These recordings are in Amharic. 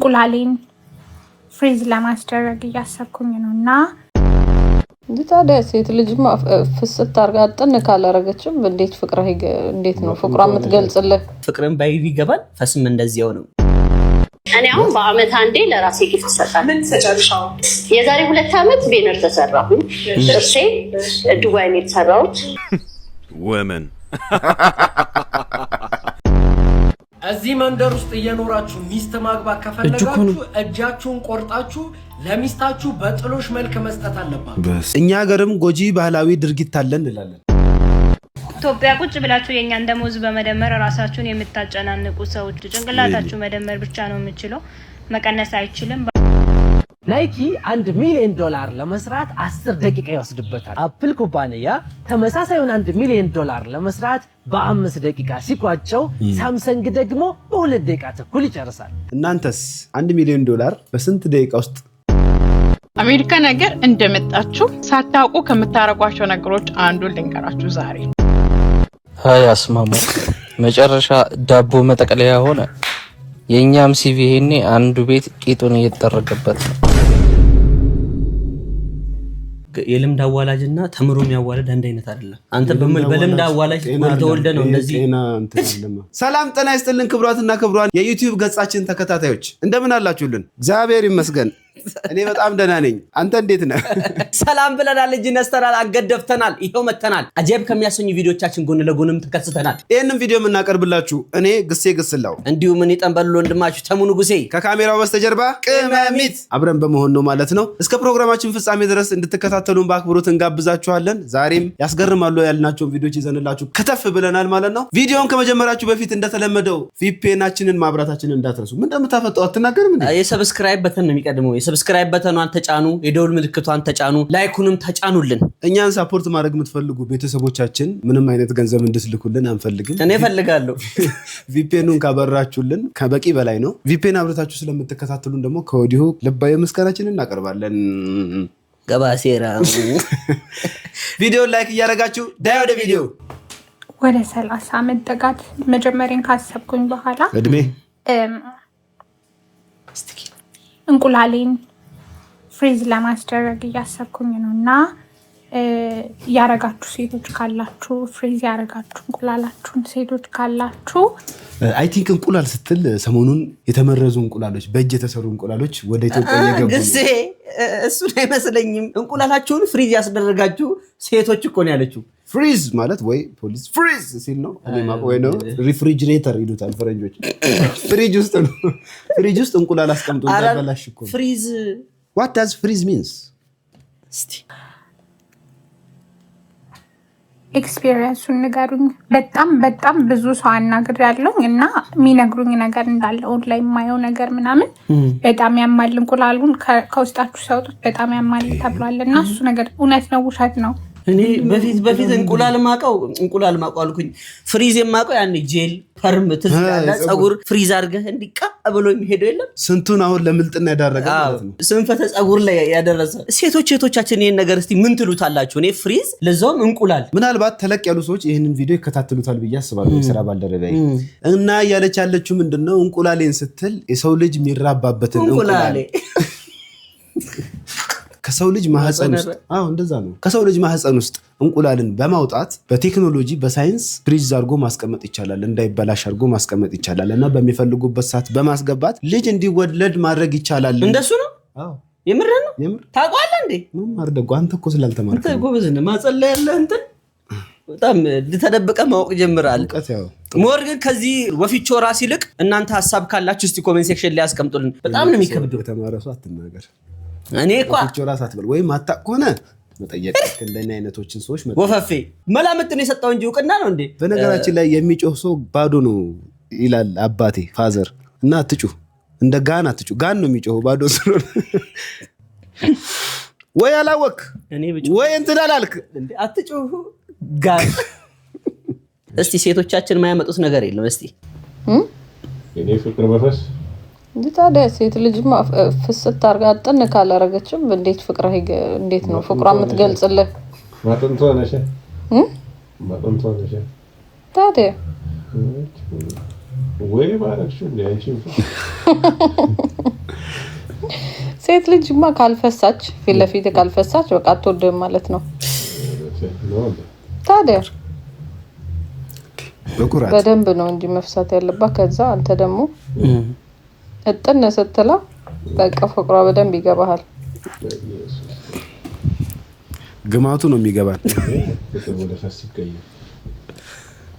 እንቁላሌን ፍሪዝ ለማስደረግ እያሰብኩኝ ነውና ታዲያ ሴት ልጅማ ፍስት አርጋ አጥን ካላረገችም እንዴት ነው ፍቅሯ የምትገልጽልህ? ፍቅርን ባይቪ ይገባል ፈስም እንደዚያው ነው። እኔ አሁን በአመት አንዴ ለራሴ ጊፍት ሰጣለሁ። ምን ተጨርሻው? የዛሬ 2 አመት ቤነር ተሰራሁ። ጥርሴ ዱባይ ነው የተሰራሁት። ወመን እዚህ መንደር ውስጥ እየኖራችሁ ሚስት ማግባት ከፈለጋችሁ እጃችሁን ቆርጣችሁ ለሚስታችሁ በጥሎሽ መልክ መስጠት አለባችሁ። እኛ ሀገርም ጎጂ ባህላዊ ድርጊት አለን እንላለን። ኢትዮጵያ ቁጭ ብላችሁ የኛን ደሞዝ በመደመር ራሳችሁን የምታጨናንቁ ሰዎች ጭንቅላታችሁ መደመር ብቻ ነው የምችለው፣ መቀነስ አይችልም። ናይኪ $1 ሚሊዮን ለመስራት 10 ደቂቃ ይወስድበታል። አፕል ኩባንያ ተመሳሳዩን $1 ሚሊዮን ለመስራት በ5 ደቂቃ ሲቋጨው ሳምሰንግ ደግሞ በ2 ደቂቃ ተኩል ይጨርሳል። እናንተስ $1 ሚሊዮን በስንት ደቂቃ ውስጥ? አሜሪካ ነገር እንደመጣችሁ ሳታውቁ ከምታረጓቸው ነገሮች አንዱን ልንገራችሁ ዛሬ። ሃይ አስማሙ መጨረሻ ዳቦ መጠቅለያ ሆነ። የኛም ሲቪ ሄኔ አንዱ ቤት ቂጡን እየተጠረገበት ነው። የልምድ አዋላጅና ተምሮ የሚያዋልድ አንድ አይነት አይደለም። አንተ በልምድ አዋላጅ ተወልደ ነው እንደዚህ። ሰላም ጤና ይስጥልን ክብሯትና ክብሯን የዩቲዩብ ገጻችን ተከታታዮች እንደምን አላችሁልን? እግዚአብሔር ይመስገን እኔ በጣም ደህና ነኝ። አንተ እንዴት ነህ? ሰላም ብለናል፣ እጅ ነስተናል፣ አንገደፍተናል፣ ይሄው መተናል። አጀብ ከሚያሰኙ ቪዲዮቻችን ጎን ለጎንም ተከስተናል። ይሄንን ቪዲዮ የምናቀርብላችሁ እኔ ግሴ ግስላው እንዲሁም እኔ ጠንበሉ ወንድማችሁ ተሙኑ ጉሴ ከካሜራው በስተጀርባ ቅመሚት አብረን በመሆን ነው ማለት ነው። እስከ ፕሮግራማችን ፍጻሜ ድረስ እንድትከታተሉን በአክብሮት እንጋብዛችኋለን። ዛሬም ያስገርማሉ ያልናቸውን ቪዲዮች ይዘንላችሁ ከተፍ ብለናል ማለት ነው። ቪዲዮውን ከመጀመራችሁ በፊት እንደተለመደው ቪፒኤናችንን ማብራታችንን እንዳትረሱ። ምን እንደምታፈጠው አትናገርም እንዴ? የሰብስክራይብ በተን ነው የሚቀድመው። ሰብስክራይብ በተኗን ተጫኑ፣ የደውል ምልክቷን ተጫኑ፣ ላይኩንም ተጫኑልን። እኛን ሰፖርት ማድረግ የምትፈልጉ ቤተሰቦቻችን ምንም አይነት ገንዘብ እንድትልኩልን አንፈልግም። እኔ ፈልጋለሁ። ቪፒኤኑን ካበራችሁልን ከበቂ በላይ ነው። ቪፒኤን አብራታችሁ ስለምትከታተሉን ደግሞ ከወዲሁ ልባዊ ምስጋናችንን እናቀርባለን። ገባሴራ ቪዲዮን ላይክ እያደረጋችሁ ዳይ ወደ ቪዲዮ። ወደ 30 ዓመት ጥጋት መጀመሪያን ካሰብኩኝ በኋላ እድሜ እንቁላሌን ፍሪዝ ለማስደረግ እያሰብኩኝ ነውና ያረጋችሁ ሴቶች ካላችሁ ፍሪዝ ያረጋችሁ እንቁላላችሁን ሴቶች ካላችሁ አይ ቲንክ እንቁላል ስትል ሰሞኑን የተመረዙ እንቁላሎች በእጅ የተሰሩ እንቁላሎች ወደ ኢትዮጵያ እየገቡ ነው። እሱ አይመስለኝም። እንቁላላችሁን ፍሪዝ ያስደረጋችሁ ሴቶች እኮ ነው ያለችው። ፍሪዝ ማለት ወይ ፖሊስ ፍሪዝ ሲል ነው ወይ ነው ሪፍሪጅሬተር ይሉታል ፈረንጆች። ፍሪጅ ውስጥ ነው ፍሪጅ ውስጥ እንቁላል አስቀምጦ እንዳበላሽ እኮ ፍሪዝ what does freeze means? ኤክስፒሪየንሱን ንገሩኝ። በጣም ብዙ ሰው አናግሬያለሁ እና የሚነግሩኝ ነገር እንዳለ ኦንላይን የማየው ነገር ምናምን በጣም ያማል። እንቁላሉን ከውስጣችሁ ሲያወጡት በጣም ያማል ተብሏል እና እሱ ነገር እውነት ነው ውሸት ነው? እኔ በፊት እንቁላል ማቀው አልኩኝ። ፍሪዝ የማቀው ያን ጄል ፐርም ትዝላለ ጸጉር ፍሪዝ አድርገህ እንዲቃ ብሎ የሚሄደው የለም። ስንቱን አሁን ለምልጥና ያዳረገ ማለት ነው። ስንፈተ ጸጉር ላይ ያደረሰ ሴቶቻችን ይሄን ነገር እስቲ ምን ትሉታላችሁ? እኔ ፍሪዝ ለዛውም እንቁላል። ምናልባት ተለቅ ያሉ ሰዎች ይሄንን ቪዲዮ ይከታተሉታል ብዬ አስባለሁ። የሥራ ባልደረባዬ እና ያለች ያለችው ምንድነው እንቁላሌን ስትል የሰው ልጅ የሚራባበትን እንቁላል ከሰው ልጅ ማህፀን ውስጥ እንደዛ ነው። ከሰው ልጅ ማህፀን ውስጥ እንቁላልን በማውጣት በቴክኖሎጂ በሳይንስ ፍሪዝ አድርጎ ማስቀመጥ ይቻላል፣ እንዳይበላሽ አድርጎ ማስቀመጥ ይቻላል እና በሚፈልጉበት ሰዓት በማስገባት ልጅ እንዲወለድ ማድረግ ይቻላል። እንደሱ ነው። የምር ነው። ታውቃለህ እንዴ? ምን ማርደግ አንተ እኮ ስላልተማርክ አንተ ጎበዝ ነህ። ማጸላ ያለ እንትን በጣም ልተደብቀ ማወቅ ጀምራል። ሞር ግን ከዚህ ወፊቾ ራስ ይልቅ እናንተ ሐሳብ ካላችሁ እስቲ ኮሜንት ሴክሽን ላይ አስቀምጡልን። በጣም ነው የሚከብደው። ተማረሱ አትናገር። እኔ እኮ ወፊቾ ራስ አትበል ወይ ማታቅ ሆነ መጠየቅ እንደኛ አይነቶችን ሰዎች ወፈፌ መላምት ነው የሰጠው እንጂ እውቅና ነው እንዴ? በነገራችን ላይ የሚጮህ ሰው ባዶ ነው ይላል አባቴ ፋዘር። እና አትጩህ፣ እንደ ጋን አትጩህ። ጋን ነው የሚጮህ ባዶ ስለሆነ ወይ አላወቅ ወይ እንትን አላልክ እንዴ? አትጩህ ጋን። እስቲ ሴቶቻችን ማያመጡት ነገር የለም። እስቲ እኔ ፍቅር በፈስ ታዲያ ሴት ልጅማ ፍስት አርጋ አጥን ካላረገችም እንዴት ነው ፍቅሯ የምትገልጽልህ? ማጥንቷ ነሽ ታዲያ ወይ ባረክሽ እንዴ አንቺ ሴት ልጅማ ካልፈሳች ፊት ለፊት ካልፈሳች በቃ አትወድም ማለት ነው። ታዲያ በደንብ ነው እንጂ መፍሳት ያለባት። ከዛ አንተ ደግሞ እጥነ ስትላ በቃ ፍቅሯ በደንብ ይገባሃል። ግማቱ ነው የሚገባን።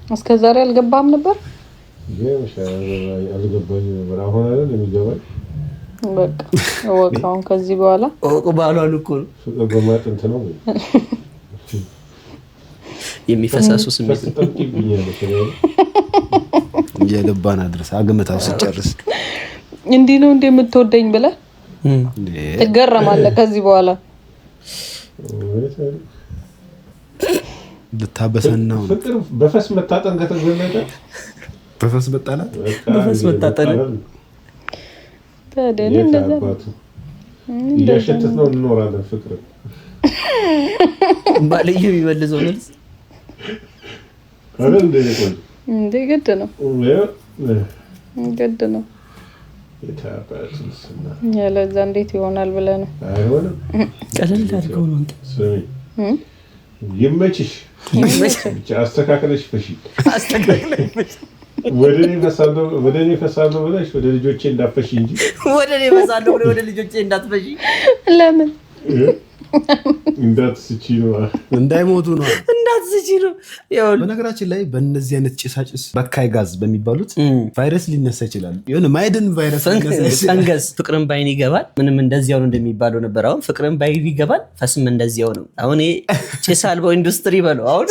እስከ ዛሬ አልገባም ነበር። በቃ ወቃውን ከዚህ በኋላ ባሏን እኮ ነው የሚፈሳሱ ስሜት የልባና ድረስ አግመታው ሲጨርስ እንዲህ ነው እንደምትወደኝ ብለህ ትገረማለህ። ከዚህ በኋላ ልታበሰናው ፍቅር በፈስ መታጠን ከተገለጠ በፈስ መጣላት በፈስ መታጠን ታዲያ እንደዛ እያሸተት ነው እንኖራለን። ፍቅር ባልየ የሚመልሰው መልስ አይደል እንደ ግድ ነው ግድ ነው። ያለዛ እንዴት ይሆናል ብለህ ነው? አይሆንም። ቀለል አድርገው ነው እንት ይመችሽ ብቻ አስተካክለሽ ፈሺ ወደኔ ፈሳለሁ ብለሽ ወደ ልጆቼ እንዳፈሺ እንጂ ወደኔ ፈሳለሁ ወደ ልጆቼ እንዳትፈሺ። ለምን እንዳትስቺ ነው እንዳይሞቱ ነው እንዳትስቺ ነው። በነገራችን ላይ በእነዚህ አይነት ጭሳጭስ በካይ ጋዝ በሚባሉት ቫይረስ ሊነሳ ይችላል። የሆነ ማይድን ቫይረስ ፈንገስ ፍቅርን ባይን ይገባል። ምንም እንደዚያው ነው እንደሚባለው ነበር። አሁን ፍቅርን ባይን ይገባል፣ ፈስም እንደዚያው ነው። አሁን ጭስ አልባው ኢንዱስትሪ በለው። አሁን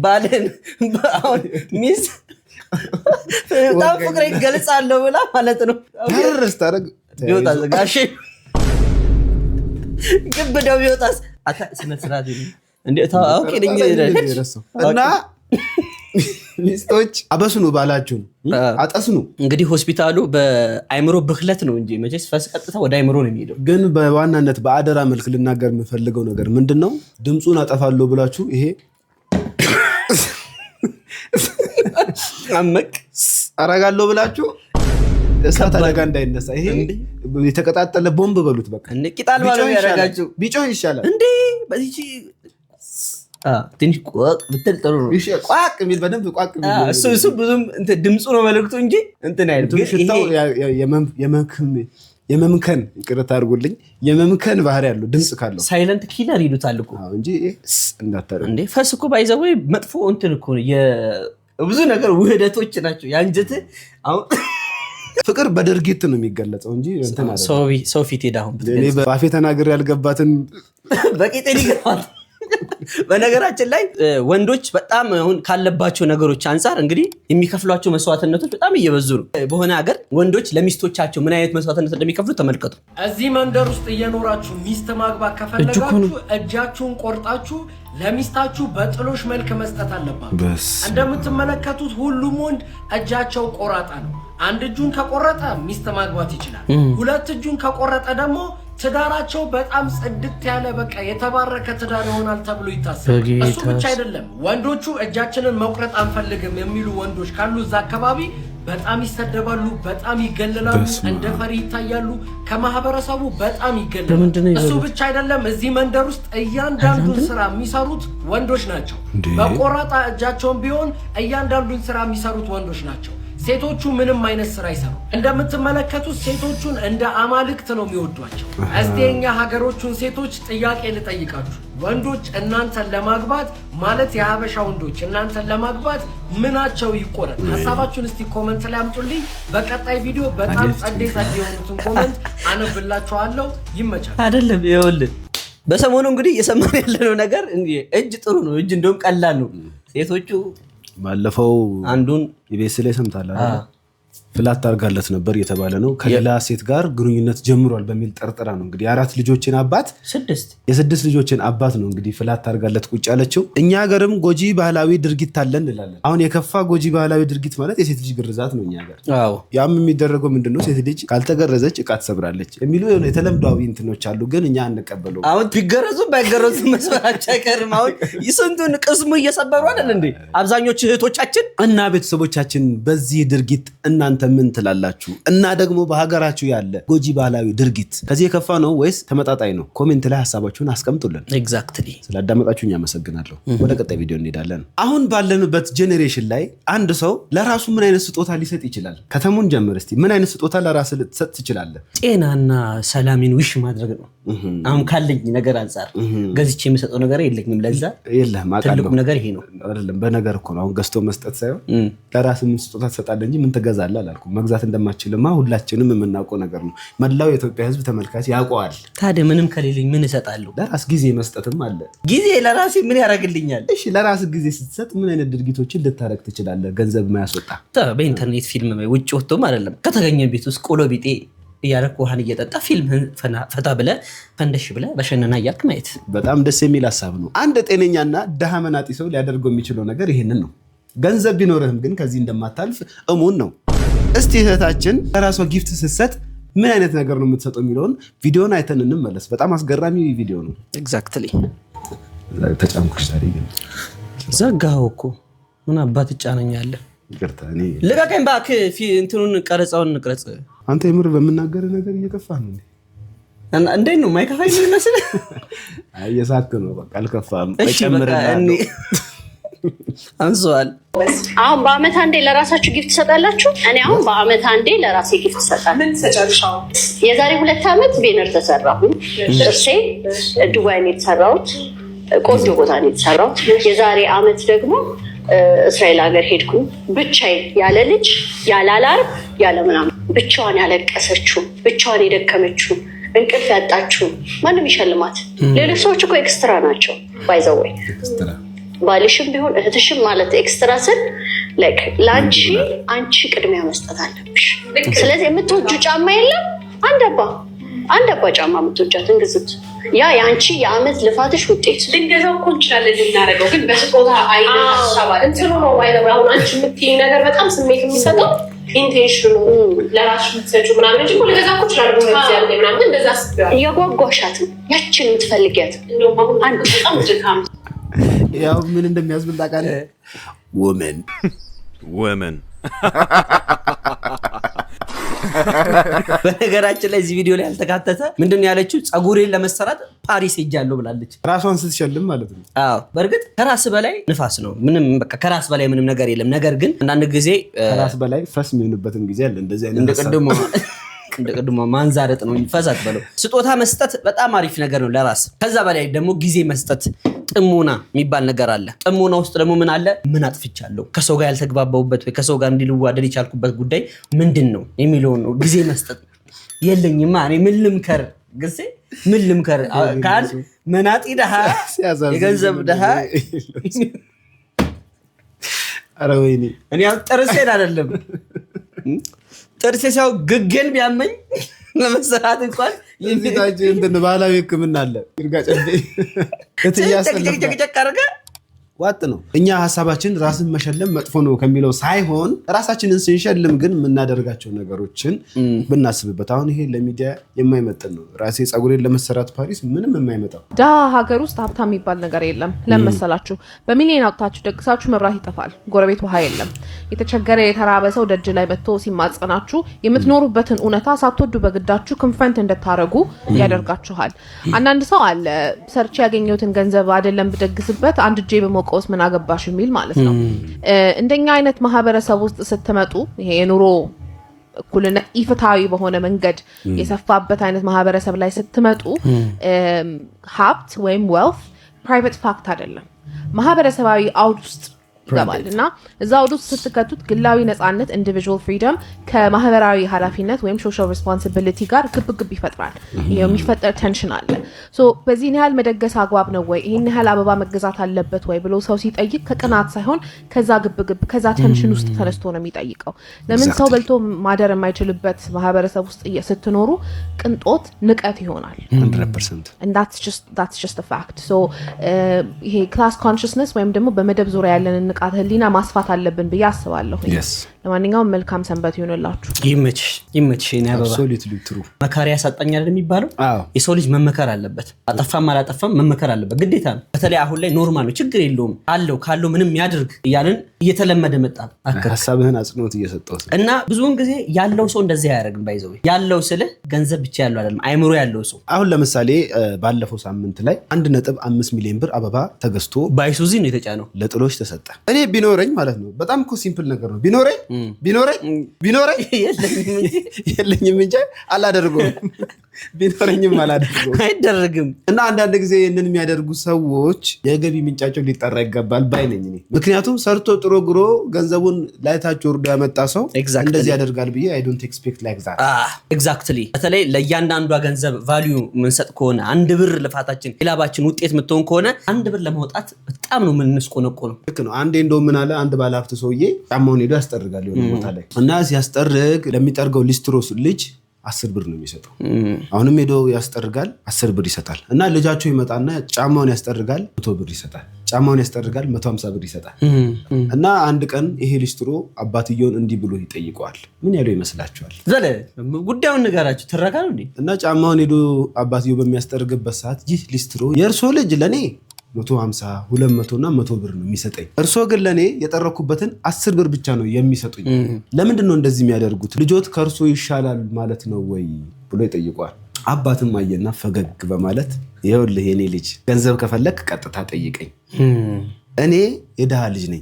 ባልን አሁን ሚስ በጣም ፍቅር ይገልጻለሁ ብላ ማለት ነው። ተረስ ታረግ ቢወጣ ጋሼ ግብዳው ቢወጣስ አታ ስነ ስርዓት እንዴ ታው ከደኝ እና ሚስቶች አበስኑ ባላችሁን አጠስኑ። እንግዲህ ሆስፒታሉ በአይምሮ ብክለት ነው እንጂ መቼስ ፈስ ቀጥታ ወደ አይምሮ ነው የሚሄደው። ግን በዋናነት በአደራ መልክ ልናገር የምፈልገው ነገር ምንድነው፣ ድምጹን አጠፋለሁ ብላችሁ ይሄ አመቅ አረጋለሁ ብላችሁ እሳት አደጋ እንዳይነሳ ይሄ የተቀጣጠለ ቦምብ በሉት። በቃ ቂጣል ባለው ያረጋችሁ ቢጮህ ይሻላል እንዴ። በዚህ ትንሽ ቋቅ ብትል ጥሩ ነው። ቋቅ የሚል በደንብ ቋቅ የሚል እሱ ብዙም ድምፁ ነው መልእክቱ እንጂ እንትን አይደለም። ሽታው የመምከን ይቅርታ አድርጉልኝ፣ የመምከን ባህሪ ያለው ድምጽ ካለው ሳይለንት ኪለር ይሉታል እኮ እንጂ እንዳታረግ እንዴ። ፈስ እኮ ባይዘው መጥፎ እንትን እኮ ብዙ ነገር ውህደቶች ናቸው ያንጀት። አሁን ፍቅር በድርጊት ነው የሚገለጸው እንጂ እንትን አይደለም። ሰው ፊት ሄዳ አሁን እኔ በአፌ ተናግሬ ያልገባትን በቂጤ ሊገባል። በነገራችን ላይ ወንዶች በጣም አሁን ካለባቸው ነገሮች አንፃር እንግዲህ የሚከፍሏቸው መስዋዕትነቶች በጣም እየበዙ ነው። በሆነ ሀገር ወንዶች ለሚስቶቻቸው ምን አይነት መስዋዕትነት እንደሚከፍሉ ተመልከቱ። እዚህ መንደር ውስጥ እየኖራችሁ ሚስት ማግባት ከፈለጋችሁ እጃችሁን ቆርጣችሁ ለሚስታችሁ በጥሎሽ መልክ መስጠት አለባችሁ። እንደምትመለከቱት ሁሉም ወንድ እጃቸው ቆራጣ ነው። አንድ እጁን ከቆረጠ ሚስት ማግባት ይችላል። ሁለት እጁን ከቆረጠ ደግሞ ትዳራቸው በጣም ጽድት ያለ በቃ የተባረከ ትዳር ይሆናል ተብሎ ይታሰባል። እሱ ብቻ አይደለም፣ ወንዶቹ እጃችንን መቁረጥ አንፈልግም የሚሉ ወንዶች ካሉ እዛ አካባቢ በጣም ይሰደባሉ፣ በጣም ይገለላሉ፣ እንደ ፈሪ ይታያሉ፣ ከማህበረሰቡ በጣም ይገለላሉ። እሱ ብቻ አይደለም፣ እዚህ መንደር ውስጥ እያንዳንዱን ስራ የሚሰሩት ወንዶች ናቸው። በቆራጣ እጃቸውን ቢሆን እያንዳንዱን ስራ የሚሰሩት ወንዶች ናቸው። ሴቶቹ ምንም አይነት ስራ ይሰሩ። እንደምትመለከቱት ሴቶቹን እንደ አማልክት ነው የሚወዷቸው። እስቲ የኛ ሀገሮቹን ሴቶች ጥያቄ ልጠይቃችሁ። ወንዶች እናንተን ለማግባት ማለት የሀበሻ ወንዶች እናንተን ለማግባት ምናቸው ይቆረጥ? ሀሳባችሁን እስቲ ኮመንት ላይ አምጡልኝ። በቀጣይ ቪዲዮ በጣም ጸዴ የሆኑትን ኮመንት አነብላችኋለሁ። ይመቻል። አይደለም ይኸውልህ፣ በሰሞኑ እንግዲህ እየሰማን ያለነው ነገር እጅ ጥሩ ነው። እጅ እንደውም ቀላል ነው። ሴቶቹ ባለፈው አንዱን ኢቢኤስ ላይ ሰምታለህ አይደል? ፍላት ታርጋለት ነበር የተባለ ነው። ከሌላ ሴት ጋር ግንኙነት ጀምሯል በሚል ጠርጥራ ነው እንግዲህ የአራት ልጆችን አባት የስድስት ልጆችን አባት ነው እንግዲህ ፍላት ታርጋለት ቁጭ ያለችው። እኛ ሀገርም ጎጂ ባህላዊ ድርጊት አለን እንላለን። አሁን የከፋ ጎጂ ባህላዊ ድርጊት ማለት የሴት ልጅ ግርዛት ነው እኛ ሀገር። ያም የሚደረገው ምንድነው ሴት ልጅ ካልተገረዘች እቃ ትሰብራለች የሚሉ የተለምዷዊ እንትኖች አሉ፣ ግን እኛ አንቀበለው። አሁን ቢገረዙ ባይገረዙ መስፈራቸው አይቀርም። አሁን ይስንቱን ቅስሙ እየሰበሩ አይደል እንዴ አብዛኞቹ እህቶቻችን እና ቤተሰቦቻችን። በዚህ ድርጊት እናንተ እናንተ ምን ትላላችሁ? እና ደግሞ በሀገራችሁ ያለ ጎጂ ባህላዊ ድርጊት ከዚህ የከፋ ነው ወይስ ተመጣጣኝ ነው? ኮሜንት ላይ ሀሳባችሁን አስቀምጡልን። ኤግዛክትሊ። ስላዳመጣችሁኝ አመሰግናለሁ። ወደ ቀጣይ ቪዲዮ እንሄዳለን። አሁን ባለንበት ጄኔሬሽን ላይ አንድ ሰው ለራሱ ምን አይነት ስጦታ ሊሰጥ ይችላል? ከተሙን ጀምር እስቲ። ምን አይነት ስጦታ ለራስ ልትሰጥ ትችላለህ? ጤናና ሰላምን ዊሽ ማድረግ ነው። አሁን ካለኝ ነገር አንፃር ገዝቼ የምሰጠው ነገር የለኝም። ለዛ የለህም። ትልቁም ነገር ይሄ ነው አይደለም። በነገር እኮ ነው አሁን ገዝቶ መስጠት ሳይሆን ለራስ ምን ስጦታ ትሰጣለህ እንጂ ምን ትገዛለህ አላልኩም። መግዛት እንደማትችልማ ሁላችንም የምናውቀው ነገር ነው። መላው የኢትዮጵያ ሕዝብ ተመልካች ያውቀዋል። ታዲያ ምንም ከሌለኝ ምን እሰጣለሁ? ለራስ ጊዜ መስጠትም አለ። ጊዜ ለራሴ ምን ያደርግልኛል? እሺ ለራስ ጊዜ ስትሰጥ ምን አይነት ድርጊቶችን ልታረግ ትችላለህ? ገንዘብ ማያስወጣ በኢንተርኔት ፊልም ውጭ ወጥቶም አይደለም ከተገኘ ቤት ውስጥ ቆሎ ቢጤ እያረክ ውሃን እየጠጣ ፊልምህን ፈታ ብለህ ፈንደሽ ብለህ በሸነና እያልክ ማየት በጣም ደስ የሚል ሀሳብ ነው። አንድ ጤነኛና ደሃ መናጢ ሰው ሊያደርገው የሚችለው ነገር ይሄንን ነው። ገንዘብ ቢኖርህም ግን ከዚህ እንደማታልፍ እሙን ነው። እስቲ እህታችን ለራሷ ጊፍት ስትሰጥ ምን አይነት ነገር ነው የምትሰጠው የሚለውን ቪዲዮን አይተን እንመለስ። በጣም አስገራሚ ቪዲዮ ነው። ኤግዛክትሊ። ተጫንኩሽ ታዲያ ግን ዘጋኸው እኮ ምን አባት ጫነኛለህ? ይቅርታ እኔ ልቀቀኝ እባክህ። እንትኑን ቀረጻውን እንቅረጽ። አንተ የምር በምናገር ነገር እየከፋ ነው እንዴት ነው የማይከፋኝ የሚመስል? እየሳክ ነው። በቃ አልከፋም። አንሷል። አሁን በአመት አንዴ ለራሳችሁ ጊፍት ትሰጣላችሁ? እኔ አሁን በአመት አንዴ ለራሴ ጊፍት እሰጣለሁ። ምን ትሰጫለሽ? የዛሬ 2 አመት ቤነር ተሰራሁኝ። ጥርሴ ዱባይ ነው የተሰራሁት። ቆንጆ ቦታ ነው የተሰራሁት። የዛሬ አመት ደግሞ እስራኤል ሀገር ሄድኩኝ። ብቻዬን ያለ ልጅ ያለ አላርም ያለ ምናምን ብቻዋን ያለቀሰችው ብቻዋን የደከመችው እንቅልፍ ያጣችው ማንም ይሸልማት። ሌሎች ሰዎች እኮ ኤክስትራ ናቸው። ባይዘወይ ባልሽም ቢሆን እህትሽም ማለት ኤክስትራ ስል አንቺ ቅድሚያ መስጠት አለብሽ። ስለዚህ የምትወጁ ጫማ የለም አንድ አባ ጫማ የምትወጃትን ግዝት። ያ የአንቺ የአመት ልፋትሽ ውጤት ልንገዛው እኮ እንችላለን ልናደርገው፣ ግን በስጦታ አይነት ሀሳብ እንትኑ ነው። አሁን አንቺ የምትይኝ ነገር በጣም ስሜት የሚሰጠው ኢንቴንሽኑ ለራስሽ የምትሰጪው ምናምን እንጂ ልገዛ እኮ እችላለሁ ያለ ምናምን እንደዛ አስቤዋለሁ። እያጓጓሻትም ያችን የምትፈልጊያት እንደውም አሁን አንድ በጣም ድካም ያው ምን እንደሚያስብል ታውቃለህ? ወመን በነገራችን ላይ እዚህ ቪዲዮ ላይ ያልተካተተ ምንድን ነው ያለችው? ፀጉሬን ለመሰራት ፓሪስ ሄጃለሁ ብላለች። ራሷን ስትሸልም ማለት ነው። አዎ በእርግጥ ከራስ በላይ ንፋስ ነው። ምንም በቃ ከራስ በላይ ምንም ነገር የለም። ነገር ግን አንዳንድ ጊዜ ከራስ በላይ ፈስ የሚሆንበትም ጊዜ አለ። እንደዚህ አይነት እንደ ቅድሞ ማንዛረጥ ነው ፈሳት በለው። ስጦታ መስጠት በጣም አሪፍ ነገር ነው ለራስ። ከዛ በላይ ደግሞ ጊዜ መስጠት፣ ጥሞና የሚባል ነገር አለ። ጥሞና ውስጥ ደግሞ ምን አለ? ምን አጥፍቻለሁ፣ ከሰው ጋር ያልተግባባሁበት ወይ ከሰው ጋር እንዲልዋደድ የቻልኩበት ጉዳይ ምንድን ነው የሚለውን ነው። ጊዜ መስጠት የለኝማ እኔ ምን ልምከር ጊዜ ምን ልምከር ካል መናጢ ደሃ የገንዘብ ደሃ ኧረ ወይኔ እኔ ጥርሴን አይደለም ጥርሴ ሲያው ግግን ቢያመኝ ለመሰራት እንኳን የሚታጅ እንትን ባህላዊ ሕክምና አለ። ይርጋጨ ጨቅ ዋጥ ነው። እኛ ሀሳባችን ራስን መሸለም መጥፎ ነው ከሚለው ሳይሆን ራሳችንን ስንሸልም ግን የምናደርጋቸው ነገሮችን ብናስብበት። አሁን ይሄ ለሚዲያ የማይመጥን ነው። ራሴ ፀጉሬን ለመሰራት ፓሪስ ምንም የማይመጣው። ድሃ ሀገር ውስጥ ሀብታም የሚባል ነገር የለም። ለመሰላችሁ በሚሊዮን አውጥታችሁ ደግሳችሁ መብራት ይጠፋል፣ ጎረቤት ውሃ የለም። የተቸገረ የተራበ ሰው ደጅ ላይ መጥቶ ሲማጸናችሁ የምትኖሩበትን እውነታ ሳትወዱ በግዳችሁ ኮንፍረንት እንድታረጉ ያደርጋችኋል። አንዳንድ ሰው አለ ሰርቼ ያገኘሁትን ገንዘብ አይደለም ብደግስበት አንድ እጄ በሞቀውስ ምን አገባሽ የሚል ማለት ነው። እንደኛ አይነት ማህበረሰብ ውስጥ ስትመጡ ይሄ የኑሮ እኩልነት ኢፍትሃዊ በሆነ መንገድ የሰፋበት አይነት ማህበረሰብ ላይ ስትመጡ ሀብት ወይም ዌልት ፕራይቬት ፋክት አይደለም፣ ማህበረሰባዊ አውድ ውስጥ ይገባል እና እዛ አውድ ውስጥ ስትከቱት ግላዊ ነፃነት ኢንዲቪጁዋል ፍሪደም ከማህበራዊ ኃላፊነት ወይም ሶሻል ሪስፖንሲቢሊቲ ጋር ግብግብ ይፈጥራል። የሚፈጠር ቴንሽን አለ። ሶ በዚህ ያህል መደገስ አግባብ ነው ወይ ይሄን ያህል አበባ መገዛት አለበት ወይ ብሎ ሰው ሲጠይቅ ከቅናት ሳይሆን ከዛ ግብግብ ከዛ ቴንሽን ውስጥ ተነስቶ ነው የሚጠይቀው። ለምን ሰው በልቶ ማደር የማይችልበት ማህበረሰብ ውስጥ ስትኖሩ ቅንጦት ንቀት ይሆናል። 100% and that's just a fact. so ይሄ ክላስ ኮንሽስነስ ወይም ደግሞ በመደብ ዙሪያ ያለን ንቃተ ህሊና ማስፋት አለብን ብዬ አስባለሁ። ለማንኛውም መልካም ሰንበት ይሆንላችሁ። ይመችሽ እኔ አበባ አብሶሉትሊ ትሩ መካሪ ያሳጣኛል የሚባለው የሰው ልጅ መመከር አለበት። አጠፋም አላጠፋም መመከር አለበት ግዴታ ነው። በተለይ አሁን ላይ ኖርማል ነው ችግር የለውም ካለው ምንም ያድርግ እያልን እየተለመደ መጣ። ሐሳብህን አጽንኦት እየሰጠሁት እና ብዙውን ጊዜ ያለው ሰው እንደዚህ አያደርግም። ባይዘው ያለው ስለ ገንዘብ ብቻ ያለው አይደለም አይምሮ ያለው ሰው አሁን ለምሳሌ ባለፈው ሳምንት ላይ 1.5 ሚሊዮን ብር አበባ ተገዝቶ ባይሱዚ ነው የተጫነው ለጥሎሽ ተሰጠ። እኔ ቢኖረኝ ማለት ነው በጣም እኮ ሲምፕል ነገር ነው። ቢኖረኝ የለኝም እንጂ አላደርገውም። ቢኖረኝም አላደርገውም አይደረግም። እና አንዳንድ ጊዜ ይህንን የሚያደርጉ ሰዎች የገቢ ምንጫቸው ሊጠራ ይገባል ባይ ነኝ እኔ። ምክንያቱም ሰርቶ ጥሮ ግሮ ገንዘቡን ላይታች ወርዶ ያመጣ ሰው እንደዚህ ያደርጋል ብዬ አይ ዶንት ኤክስፔክት ላይክ ዛት። ኤግዛክትሊ በተለይ ለእያንዳንዷ ገንዘብ ቫልዩ ምንሰጥ ከሆነ 1 ብር ልፋታችን የላባችን ውጤት ምትሆን ከሆነ 1 ብር ለማውጣት በጣም ነው ምንስቆነቆ ነው። ልክ ነው። አንዴ እንደው ምን አለ አንድ ባለሀብት ሰውዬ ጫማውን ሄዶ ያስጠርጋል የሆነ ቦታ ላይ እና ሲያስጠርግ ለሚጠርገው ሊስትሮስ ልጅ 10 ብር ነው የሚሰጠው። አሁንም ሄዶ ያስጠርጋል 10 ብር ይሰጣል። እና ልጃቸው ይመጣና ጫማውን ያስጠርጋል 100 ብር ይሰጣል። ጫማውን ያስጠርጋል 150 ብር ይሰጣል። እና አንድ ቀን ይሄ ሊስትሮ አባትየውን እንዲህ ብሎ ይጠይቀዋል። ምን ያለው ይመስላችኋል? ዘለ ጉዳዩን ንገራችሁ ትረካሉ እንዴ? እና ጫማውን ሄዶ አባትየው በሚያስጠርግበት ሰዓት ይህ ሊስትሮ የእርሶ ልጅ ለኔ 150 200 እና 100 ብር ነው የሚሰጠኝ፣ እርሶ ግን ለኔ የጠረኩበትን 10 ብር ብቻ ነው የሚሰጡኝ። ለምንድን ነው እንደዚህ የሚያደርጉት? ልጆት ከእርሶ ይሻላል ማለት ነው ወይ ብሎ ይጠይቀዋል። አባትም አየና ፈገግ በማለት ይኸውልህ የኔ ልጅ ገንዘብ ከፈለክ ቀጥታ ጠይቀኝ፣ እኔ የድሃ ልጅ ነኝ፣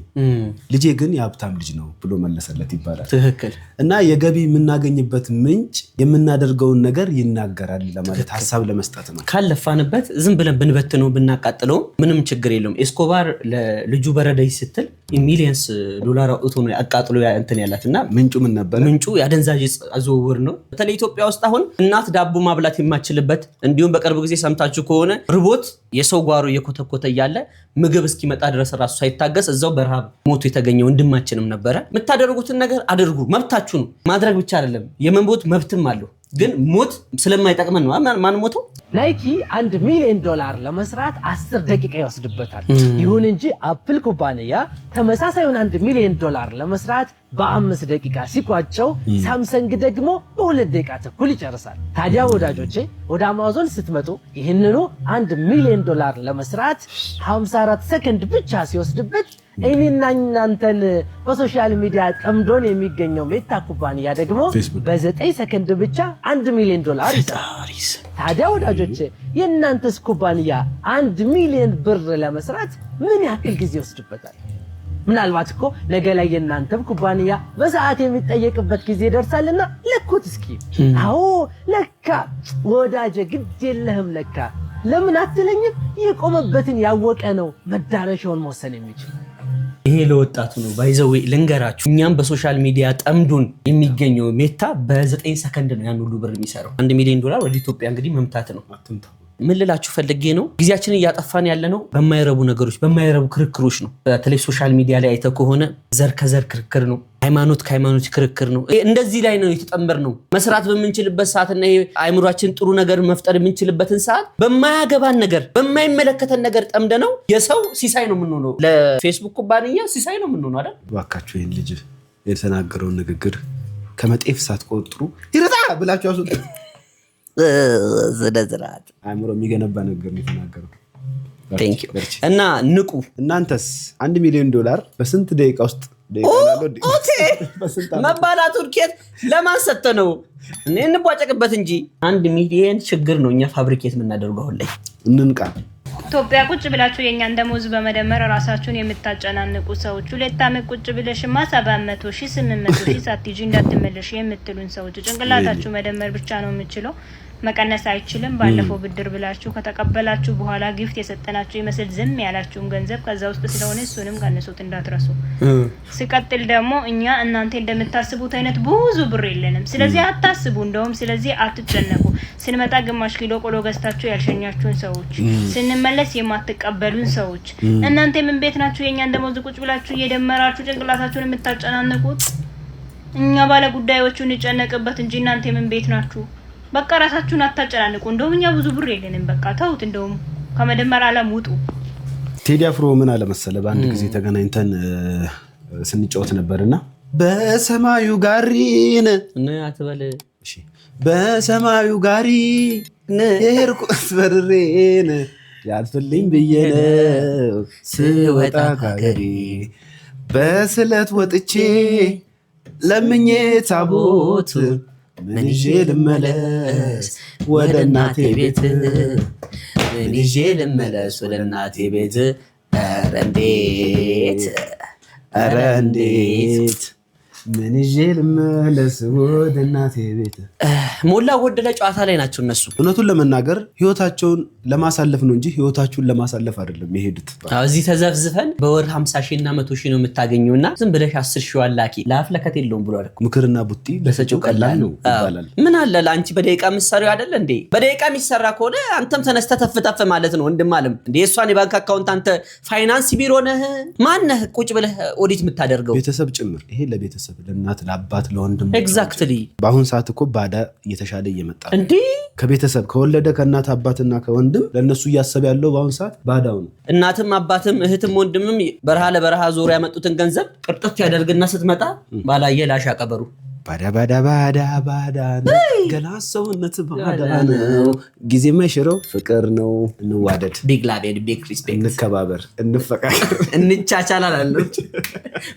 ልጄ ግን የሀብታም ልጅ ነው ብሎ መለሰለት ይባላል። ትክክል። እና የገቢ የምናገኝበት ምንጭ የምናደርገውን ነገር ይናገራል ለማለት ሀሳብ ለመስጠት ነው። ካለፋንበት ዝም ብለን ብንበትነው ብናቃጥለው ምንም ችግር የለውም። ኤስኮባር ለልጁ በረደይ ስትል ሚሊየንስ ዶላር አውጥቶ ነው ያቃጥሎ እንትን ያላት እና ምንጩ ምን ነበር? ምንጩ የአደንዛዥ ዝውውር ነው። በተለይ ኢትዮጵያ ውስጥ አሁን እናት ዳቦ ማብላት የማችልበት እንዲሁም በቅርብ ጊዜ ሰምታችሁ ከሆነ ርቦት የሰው ጓሮ እየኮተኮተ እያለ ምግብ እስኪመጣ ድረስ ራሱ ሳይታገስ እዛው በረሃብ ሞቶ የተገኘ ወንድማችንም ነበረ። የምታደርጉትን ነገር አድርጉ፣ መብታችሁ ነው። ማድረግ ብቻ አይደለም የመሞት መብትም አለው። ግን ሞት ስለማይጠቅመን ነው ማን ሞተው። ናይኪ $1 ሚሊዮን ለመስራት 10 ደቂቃ ይወስድበታል። ይሁን እንጂ አፕል ኩባንያ ተመሳሳዩን $1 ሚሊዮን ለመስራት በ5 ደቂቃ ሲቋጨው ሳምሰንግ ደግሞ በ2 ደቂቃ ተኩል ይጨርሳል። ታዲያ ወዳጆቼ ወደ አማዞን ስትመጡ ይህንኑ $1 ሚሊዮን ለመስራት 54 ሰከንድ ብቻ ሲወስድበት እኔና እናንተን በሶሻል ሚዲያ ጠምዶን የሚገኘው ሜታ ኩባንያ ደግሞ በ9 ሰከንድ ብቻ $1 ሚሊዮን ይሰራል። ታዲያ ወዳጆቼ የእናንተስ ኩባንያ $1 ሚሊዮን ለመስራት ምን ያክል ጊዜ ይወስድበታል? ምናልባት እኮ ነገ ላይ የእናንተም ኩባንያ በሰዓት የሚጠየቅበት ጊዜ ይደርሳልና ለኩት እስኪ። አዎ ለካ ወዳጄ ግድ የለህም ለካ ለምን አትለኝም? የቆመበትን ያወቀ ነው መዳረሻውን መወሰን የሚችል። ይሄ ለወጣቱ ነው ባይዘው ልንገራችሁ። እኛም በሶሻል ሚዲያ ጠምዱን የሚገኘው ሜታ በ9 ሰከንድ ነው ያን ሁሉ ብር የሚሰራው። $1 ሚሊዮን ወደ ኢትዮጵያ እንግዲህ መምታት ነው። ምን ልላችሁ ፈልጌ ነው ጊዜያችንን እያጠፋን ያለ ነው በማይረቡ ነገሮች በማይረቡ ክርክሮች ነው። በተለይ ሶሻል ሚዲያ ላይ አይተው ከሆነ ዘር ከዘር ክርክር ነው፣ ሃይማኖት ከሃይማኖት ክርክር ነው። እንደዚህ ላይ ነው የተጠመር ነው። መስራት በምንችልበት ሰዓትና አይምሮአችን ጥሩ ነገር መፍጠር የምንችልበትን ሰዓት በማያገባን ነገር በማይመለከተን ነገር ጠምደ ነው የሰው ሲሳይ ነው የምንሆነው። ለፌስቡክ ኩባንያ ሲሳይ ነው የምንሆነው አይደል? እባካችሁ ይሄን ልጅ የተናገረውን ንግግር ከመጤፍ ሳትቆጥሩ ይረታ ብላችሁ አስወጡ። ዝደዝራት አእምሮ የሚገነባ ነገር ነው የተናገረው። እና ንቁ። እናንተስ $1 ሚሊዮን በስንት ደቂቃ ውስጥ መባላቱ ኬት ለማን ሰጥተህ ነው? እኔ እንቧጨቅበት እንጂ 1 ሚሊዮን ችግር ነው እኛ ፋብሪኬት የምናደርገው አሁን ላይ። እንንቃ። ኢትዮጵያ ቁጭ ብላችሁ የኛን ደሞዝ በመደመር ራሳችሁን የምታጨናንቁ ሰዎች 2 ዓመት ቁጭ ብለሽማ 700,000 800,000 ሳትይጂ እንዳትመለሽ የምትሉን ሰዎች ጭንቅላታችሁ መደመር ብቻ ነው የምችለው፣ መቀነስ አይችልም። ባለፈው ብድር ብላችሁ ከተቀበላችሁ በኋላ ጊፍት የሰጠናችሁ ይመስል ዝም ያላችሁን ገንዘብ ከዛ ውስጥ ስለሆነ እሱንም ቀንሱት እንዳትረሱ። ሲቀጥል ደግሞ እኛ እናንተ እንደምታስቡት አይነት ብዙ ብር የለንም። ስለዚህ አታስቡ፣ እንደውም ስለዚህ አትጨነቁ። ስንመጣ ግማሽ ኪሎ ቆሎ ገዝታችሁ ያልሸኛችሁን ሰዎች፣ ስንመለስ የማትቀበሉን ሰዎች፣ እናንተ ምን ቤት ናችሁ የኛን ደሞዝ ቁጭ ብላችሁ እየደመራችሁ ጭንቅላታችሁን የምታጨናንቁት? እኛ ባለ ጉዳዮቹን እንጨነቅበት እንጂ እናንተ ምን ቤት ናችሁ? በቃ ራሳችሁን አታጨናንቁ። እንደውም እኛ ብዙ ብር የለንም። በቃ ተውት፣ እንደውም ከመደመር ዓለም ውጡ። ቴዲ አፍሮ ምን አለ መሰለህ በአንድ ጊዜ ተገናኝተን ስንጫወት ነበርና በሰማዩ ጋሪን አትበል እሺ በሰማዩ ጋሪ የሄድኩት በርሬን ያልፍልኝ ብዬ ነው ስወጣ ከሀገሬ በስለት ወጥቼ ለምኜ ታቦት ምን ይዤ ልመለስ ወደ እናቴ ቤት ምን ይዤ ልመለስ ወደ እናቴ ቤት ኧረ እንዴት ምን ይዤ ልመለስ ወደ እናቴ ቤት ሞላ ጎደለ ጨዋታ ላይ ናቸው እነሱ እውነቱን ለመናገር ህይወታቸውን ለማሳለፍ ነው እንጂ ህይወታቸውን ለማሳለፍ አይደለም የሄዱት እዚህ ተዘፍዝፈን በወር 50,000 እና 100,000 ነው የምታገኙና ዝም ብለሽ 10,000 አላኪ ለአፍለከት የለውም ብሏል ምክርና ቡጢ ለሰጪው ቀላል ነው ይባላል ምን አለ ለአንቺ በደቂቃ ምሳሪው አይደለ እንዴ በደቂቃ የሚሰራ ከሆነ አንተም ተነስተህ ተፍተፍ ማለት ነው ወንድማለም እንዴ እሷን የባንክ አካውንት አንተ ፋይናንስ ቢሮ ነህ ማን ነህ ቁጭ ብለህ ኦዲት የምታደርገው ቤተሰብ ጭምር ይሄ ለቤተሰብ ለእናት ለአባት ለወንድም ኤግዛክትሊ በአሁን ሰዓት እኮ ባዳ እየተሻለ እየመጣ እንዴ ከቤተሰብ ከወለደ ከእናት አባትና ከወንድም ለነሱ እያሰበ ያለው በአሁን ሰዓት ባዳው ነው እናትም አባትም እህትም ወንድምም በረሃ ለበረሃ ዞር ያመጡትን ገንዘብ ቅርጥት ያደርግና ስትመጣ ባላየ ላሻ ቀበሩ ባዳ ገና ሰውነት ባዳ ነው ጊዜ ማይሽረው ፍቅር ነው እንዋደድ ቢግ ላቭ ኤንድ ቢግ ሪስፔክት እንከባበር እንፈቃቀር እንቻቻላለን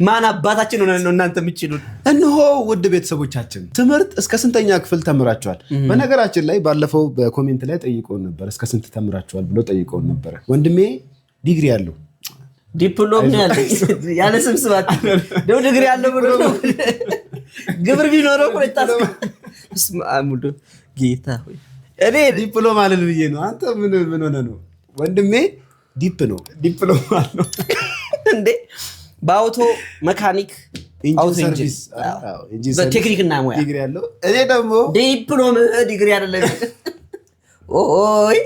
ማን አባታችን ሆነን ነው እናንተ የምትችሉት እነሆ ውድ ቤተሰቦቻችን ትምህርት እስከ ስንተኛ ክፍል ተምራችኋል በነገራችን ላይ ባለፈው በኮሜንት ላይ ጠይቀውን ነበር እስከ ስንት ተምራችኋል ብሎ ጠይቀውን ነበር ወንድሜ ዲግሪ ያለው ዲፕሎም ያለ ስብስባት ነው ዲግሪ ያለው ብሎ ግብር ቢኖረው እኮ ለታስ ማሙዶ ጌታ ሆይ እኔ ዲፕሎም አለን ብዬ ነው አንተ ምን ሆነ ነው ወንድሜ ዲፕሎም አለው እንዴ በአውቶ መካኒክ አውቶ ኢንጂን በቴክኒክ እና ሙያ ዲግሪ ያለው እኔ ደግሞ ዲፕሎም ዲግሪ አይደለም ኦይ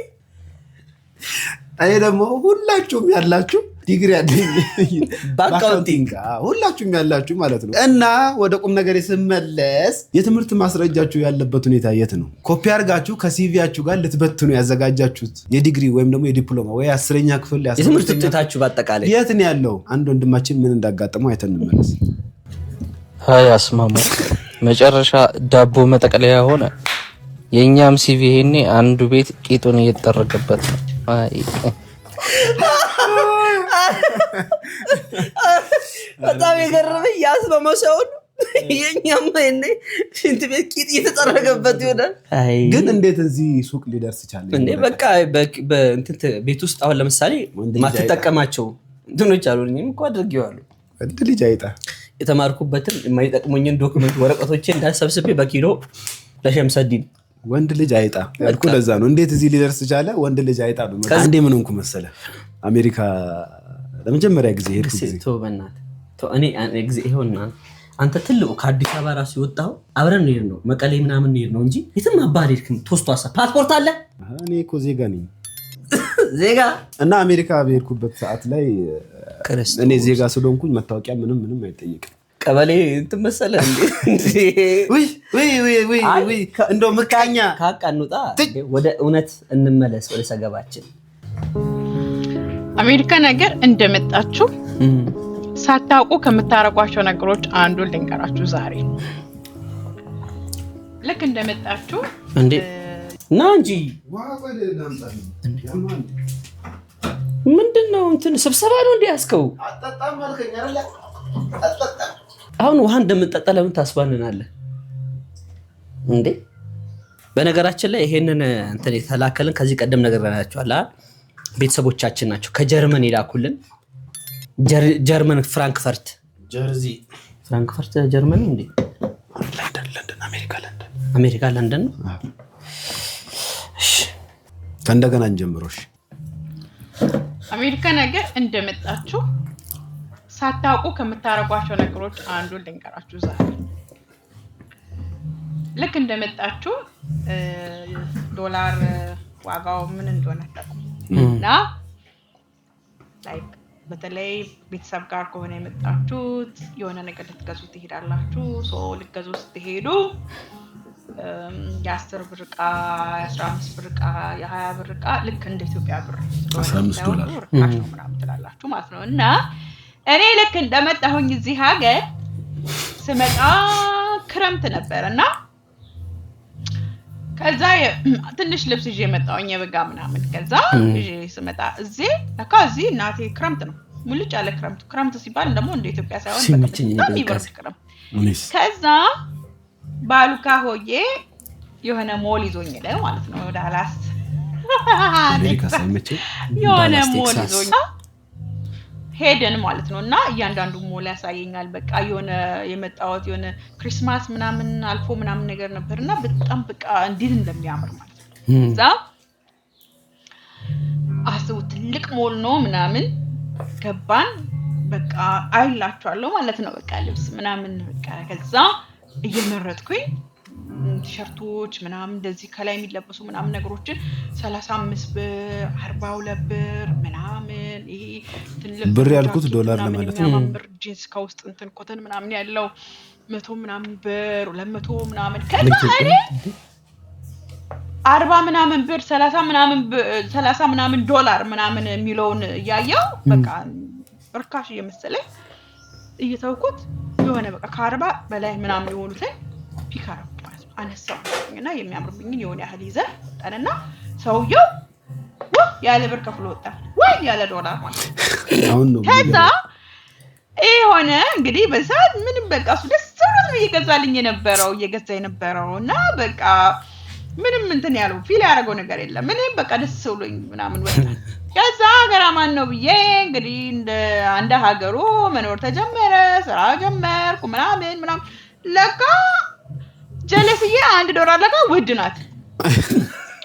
እኔ ደግሞ ሁላችሁም ያላችሁ ዲግሪ ያለኝ በአካውንቲንግ ሁላችሁም ያላችሁ ማለት ነው እና ወደ ቁም ነገር ስመለስ የትምህርት ማስረጃችሁ ያለበት ሁኔታ የት ነው ኮፒ አድርጋችሁ ከሲቪያችሁ ጋር ልትበትኑ ያዘጋጃችሁት የዲግሪ ወይም ደግሞ የዲፕሎማ ወይ 10ኛ ክፍል የትምህርት ውጤታችሁ በአጠቃላይ የት ነው ያለው አንድ ወንድማችን ምን እንዳጋጠመው አይተን እንመለስ ሃይ አስማሙ መጨረሻ ዳቦ መጠቅለያ ሆነ የኛም ሲቪ ይሄኔ አንዱ ቤት ቂጡን እየተጠረገበት ነው አይ በጣም የገረመኝ ያስማማው ሰውን የኛም እኔ ሽንት ቤት ቂጥ እየተጠረገበት ይሆናል ግን እንዴት እዚህ ሱቅ ሊደርስ ይቻላል እንዴ በቃ በእንትን ቤት ውስጥ አሁን ለምሳሌ ማትጠቀማቸው እንትኖች አሉኝም እኮ አድርጌዋለሁ እንት ልጅ አይጣ የተማርኩበትን የማይጠቅሙኝን ዶክመንት ወረቀቶችን እንዳሰብስቤ በኪሎ ለሸምሰዲን ወንድ ልጅ አይጣ ያልኩ ለዛ ነው እንዴት እዚህ ሊደርስ ይቻለ ወንድ ልጅ አይጣ ነው አንዴ ምን ሆንኩ መሰለ አሜሪካ ለመጀመሪያ ጊዜ ሄድኩ ጊዜ በእናትህ እኔ ጊዜ ይሆንና አንተ ትልቁ ከአዲስ አበባ ራሱ የወጣው አብረን ነው ነው መቀሌ ምናምን ነው እንጂ የትም አባሪክም ተወስቷሳ ፓስፖርት አለ እኔ እኮ ዜጋ ነኝ ዜጋ እና አሜሪካ በሄድኩበት ሰዓት ላይ እኔ ዜጋ ስለሆንኩኝ መታወቂያ ምንም አይጠይቅም ቀበሌ እንትን መሰለህ እንዴ ወይ እንደው ምቃኛ ካቃንውጣ ወደ እውነት እንመለስ ወደ ሰገባችን አሜሪካ ነገር እንደመጣችሁ ሳታውቁ ከምታረጓቸው ነገሮች አንዱን ልንገራችሁ ዛሬ ልክ እንደመጣችሁ እንዴ ና እንጂ ምንድነው እንትን ስብሰባ ነው እንዴ ያስከው አጣጣም ማርከኛ አይደለ አሁን ውሃ እንደምንጠጣ ለምን ታስባንናለህ እንዴ በነገራችን ላይ ይሄንን እንትን የተላከልን ከዚህ ቀደም ነገርናቸዋል ቤተሰቦቻችን ናቸው ከጀርመን ይላኩልን ጀርመን ፍራንክፈርት ጀርዚ ፍራንክፈርት ጀርመን እንዴ ለንደን አሜሪካ ለንደን ነው እሺ ከእንደገና እንጀምሮሽ አሜሪካ ነገር እንደመጣችሁ ሳታውቁ ከምታረጓቸው ነገሮች አንዱን ልንገራችሁ ዛሬ ልክ እንደመጣችሁ ዶላር ዋጋው ምን እንደሆነ ታውቁና ላይክ በተለይ ቤተሰብ ጋር ከሆነ የመጣችሁት የሆነ ነገር ልትገዙ ትሄዳላችሁ ሶ ልትገዙ ስትሄዱ የ10 ብር ዕቃ፣ የ15 ብር ዕቃ፣ የ20 ብር ዕቃ ልክ እንደ ኢትዮጵያ ብር $15 ርካሽ ነው ምናምን ትላላችሁ ማለት ነው። እና እኔ ልክ እንደመጣሁኝ እዚህ ሀገር ስመጣ ክረምት ነበር እና ከዛ ትንሽ ልብስ ይዤ መጣሁኝ የበጋ ምናምን። ከዛ ይዤ ስመጣ እዚህ እናቴ ክረምት ነው ሙልጭ ያለ ክረምት ሲባል ደግሞ እንደ ኢትዮጵያ ሳይሆን በጣም ይበርድ ክረምት። ከዛ ባሉካ ሆዬ የሆነ ሞል ይዞኝ ላይ ማለት ነው ወደ አላስ የሆነ ሞል ይዞኝ ሄደን ማለት ነው። እና እያንዳንዱ ሞል ያሳየኛል። በቃ የሆነ የመጣሁት የሆነ ክሪስማስ ምናምን አልፎ ምናምን ነገር ነበርና በጣም በቃ እንዴት እንደሚያምር ማለት ነው። እዛ አስቡ ትልቅ ሞል ነው ምናምን ገባን። በቃ አይላችኋለሁ ማለት ነው። በቃ ልብስ ምናምን በቃ ከዛ እየመረጥኩኝ ቲሸርቶች ምናምን እንደዚህ ከላይ የሚለበሱ ምናምን ነገሮችን 35 ብር 42 ብር ምናምን ይሄ ትልቅ ብር ያልኩት ዶላር ለማለት ነው። ብር ጂንስ ከውስጥ እንትን ኮተን ምናምን ያለው 100 ምናምን ብር 200 ምናምን ከዛ እኔ 40 ምናምን ብር 30 ምናምን ዶላር ምናምን የሚለውን እያየው በቃ ርካሽ እየመሰለኝ እየተውኩት የሆነ በቃ ከ40 በላይ ምናምን የሆኑትን ፒክ አደረኩ ማለት ነው። አነሳሁኝና የሚያምርብኝን የሆነ ያህል ይዘህ ወጣንና ሰውየው ያለ ብር ከፍሎ ወጣ ወይ ያለ ዶላር ማለት ነው። ከዛ ሆነ እንግዲህ በዛት ምንም በቃ እሱ ደስ ብሎት እየገዛልኝ የነበረው እና በቃ ምንም እንትን ያለው ፊል ያደረገው ነገር የለም። ምንም በቃ ደስ ብሎኝ ምናምን ወጣ። ከዛ ሀገራማን ነው ብዬ እንግዲህ እንደ ሀገሩ መኖር ተጀመረ። ስራ ጀመርኩ ምናምን ለካ ጀለስዬ $1 ለካ ውድ ናት።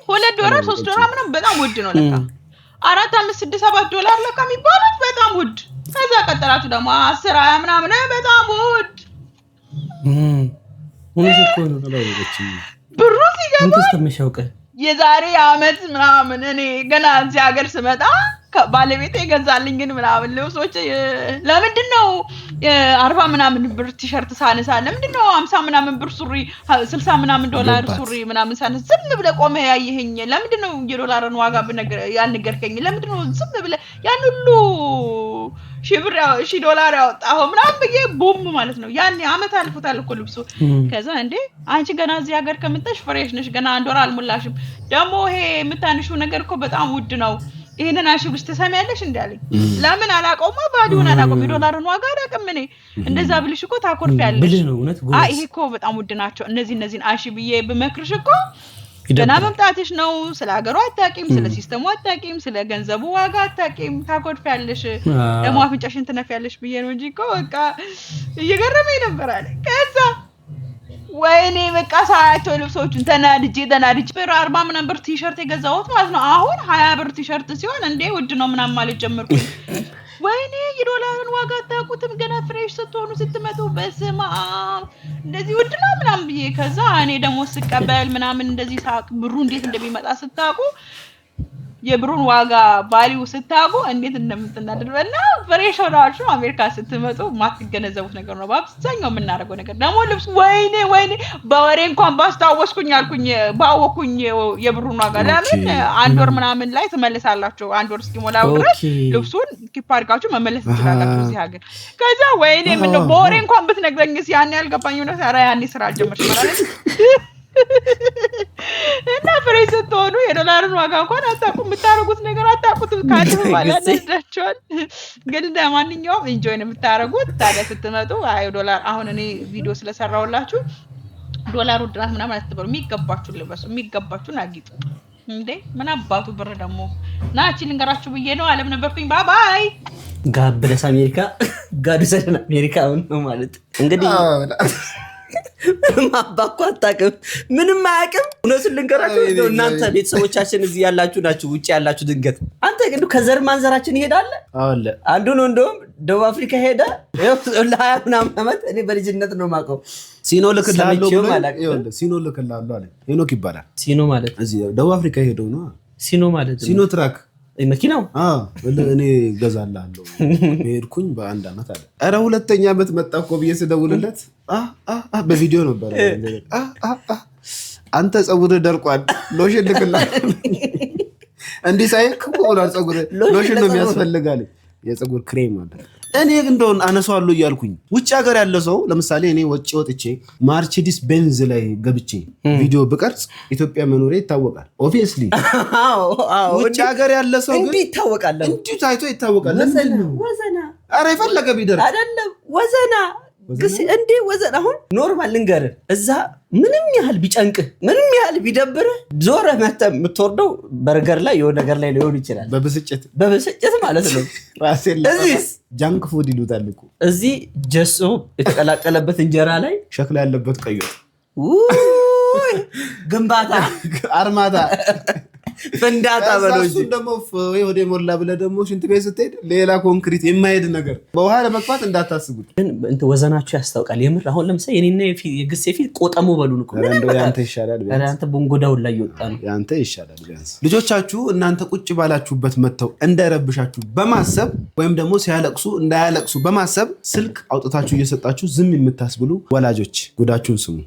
$2 $3 ምናምን በጣም ውድ ነው ለካ። 4 5 6 $7 ለካ የሚባሉት በጣም ውድ። ከዛ ቀጠላችሁ ደግሞ 10 20 ምናምን በጣም ውድ። ብሩ ሲገባ የዛሬ አመት ምናምን እኔ ገና እዚህ ሀገር ስመጣ ባለቤቴ ገዛልኝን ምናምን ልብሶች ለምንድነው 40 ምናምን ብር ቲሸርት ሳነሳ ለምንድነው 50 ምናምን ብር ሱሪ 60 ምናምን ዶላር ሱሪ ምናምን ሳነሳ ዝም ብለህ ቆመህ ያየኸኝ ለምንድነው የዶላርን ዋጋ ያልነገርከኝ ለምንድነው ዝም ብለህ ያን ሁሉ $1000 ያወጣው ምናምን ብዬ ቦም ማለት ነው። ያኔ አመት አልፎታል እኮ ልብሱ። ከዛ እንዴ አንቺ ገና እዚህ ሀገር ከመጣሽ ፍሬሽ ነሽ ገና 1 ወር አልሞላሽም ደግሞ ይሄ የምታንሹ ነገር እኮ በጣም ውድ ነው ይሄንን አሽብሽ ተሰሚያለሽ እንዳለኝ ለምን አላቀውማ ባዲውን አላቀው የዶላርን ዋጋ አላቀም እኔ እንደዛ ብልሽ እኮ ታኮርፊያለሽ። ይሄ እኮ በጣም ውድ ናቸው እነዚህን አሽ ብዬ በመክርሽ እኮ ገና መምጣትሽ ነው። ስለ ሀገሩ አታውቂም፣ ስለ ሲስተሙ አታውቂም፣ ስለ ገንዘቡ ዋጋ አታውቂም፣ ታኮርፊያለሽ ደግሞ አፍንጫሽን ትነፊያለሽ ብዬ ነው እንጂ እኮ በቃ እየገረመኝ ነበር አለ። ከዛ ወይኔ በቃ ሳያቸው ልብሶቹን ተናድጄ ብር 40 ምናምን ብር ቲሸርት የገዛሁት ማለት ነው። አሁን 20 ብር ቲሸርት ሲሆን እንዴ ውድ ነው ምናምን ማለት ጀመርኩኝ። ወይኔ የዶላርን ዋጋ አታውቁትም ገና ፍሬሽ ስትሆኑ ስትመጡ በስመ አብ እንደዚህ ውድ ነው ምናምን ብዬ ከዛ እኔ ደግሞ ስቀበል ምናምን እንደዚህ ሳቅ ብሩ እንዴት እንደሚመጣ ስታውቁ የብሩን ዋጋ ቫልዩ ስታውቁ እንዴት እንደምትናደዱና ፍሬሽ ሆናችሁ አሜሪካ ስትመጡ ማትገነዘቡት ነገር ነው በአብዛኛው የምናደርገው ነገር። ደግሞ ልብስ ወይኔ በወሬ እንኳን ባስታወስኩኝ አልኩኝ ባወኩኝ የብሩን ዋጋ ለምን 1 ወር ምናምን ላይ ትመልሳላችሁ 1 ወር እስኪሞላው ድረስ ልብሱን ኪፕ አድርጋችሁ መመለስ ትችላላችሁ እዚህ ሀገር። ከዛ ወይኔ ምን ነው በወሬ እንኳን ብትነግረኝስ ያኔ ያልገባኝ ነው ኧረ ያኔ ስራ ጀመርሽ ማለት እና ፍሬሽ ስትሆኑ የዶላርን ዋጋ እንኳን አታውቁም የምታረጉት ነገር አታውቁትም ካለ ማለት ነው። ግን ለማንኛውም ኢንጆይ ነው የምታረጉት። ታዲያ ስትመጡ $1 አሁን እኔ ቪዲዮ ስለሰራውላችሁ ዶላር ውድናት ምናምን አትበሉ። የሚገባችሁን ልበሱ፣ የሚገባችሁን አጊጡ። እንዴ ምን አባቱ ብር ደግሞ ናቺ ልንገራችሁ ብዬ ነው። አለም ነበርኩኝ። ባይ ጋብለስ አሜሪካ ጋዱሰን አሜሪካ ነው ማለት እንግዲህ ምንም አባኳ አታውቅም ምንም አያውቅም። እውነቱን ልንገራችሁ እናንተ ቤተሰቦቻችን እዚህ ያላችሁ ናችሁ ውጭ ያላችሁ ድንገት አንተ ግን ከዘር ማንዘራችን ይሄዳል አለ አንዱ ነው እንደውም ደቡብ አፍሪካ ሄደ ለ20 ምናምን ዓመት እኔ በልጅነት ነው የማውቀው። ሲኖ ልክላለሁ አለ ሄኖክ ይባላል። ሲኖ ማለት እዚህ ደቡብ አፍሪካ ሄደው ነው ሲኖ ማለት ሲኖ ትራክ መኪናው እኔ ገዛላለሁ ሄድኩኝ በአንድ አመት አለ። ኧረ ሁለተኛ አመት መጣ እኮ ብዬ ስደውልለት በቪዲዮ ነበር አንተ ፀጉርህ ደርቋል ሎሽን ልክልሃለሁ እንዲህ ሳይል ከቆላል ፀጉርህ ሎሽን ነው የሚያስፈልጋል የፀጉር ክሬም ማለት እኔ እንደውን አነሳዋለሁ እያልኩኝ ውጭ ሀገር ያለ ሰው ለምሳሌ እኔ ወጥቼ ማርቼዲስ ቤንዝ ላይ ገብቼ ቪዲዮ ብቀርጽ ኢትዮጵያ መኖሬ ይታወቃል ኦብቪየስሊ ውጭ ሀገር ያለ ሰው እንዴ ይታወቃል እንዴ ታይቶ ይታወቃል ወዘና አረ ይፈለገ ቢደር አይደለም ወዘና እንዴ ወዘና አሁን ኖርማል ልንገርህ እዛ ምንም ያህል ቢጨንቅህ ምንም ያህል ቢደብርህ ዞረህ መተህ የምትወርደው በርገር ላይ የሆነ ነገር ላይ ሊሆን ይችላል በብስጭት ማለት ነው ራሴን ጃንክ ፉድ ይሉታል እኮ እዚህ ጀሶ የተቀላቀለበት እንጀራ ላይ ሸክላ ያለበት ቀይ ግንባታ አርማታ ፍንዳታ በለው እንጂ ደግሞ ወደ ሞላ ብለህ ደግሞ ሽንት ቤት ስትሄድ ሌላ ኮንክሪት የማይሄድ ነገር በውሃ ለመግፋት እንዳታስቡት እንት ወዘናችሁ ያስታውቃል የምር አሁን ለምሳሌ የኔና የግሴ ፊት ቆጠሙ በሉን እኮ ያንተ ይሻላል አንተ ቦንጎዳው ላይ ይወጣ ነው ያንተ ይሻላል ቢያንስ ልጆቻችሁ እናንተ ቁጭ ባላችሁበት መተው እንዳይረብሻችሁ በማሰብ ወይም ደግሞ ሲያለቅሱ እንዳያለቅሱ በማሰብ ስልክ አውጥታችሁ እየሰጣችሁ ዝም የምታስብሉ ወላጆች ጉዳችሁን ስሙ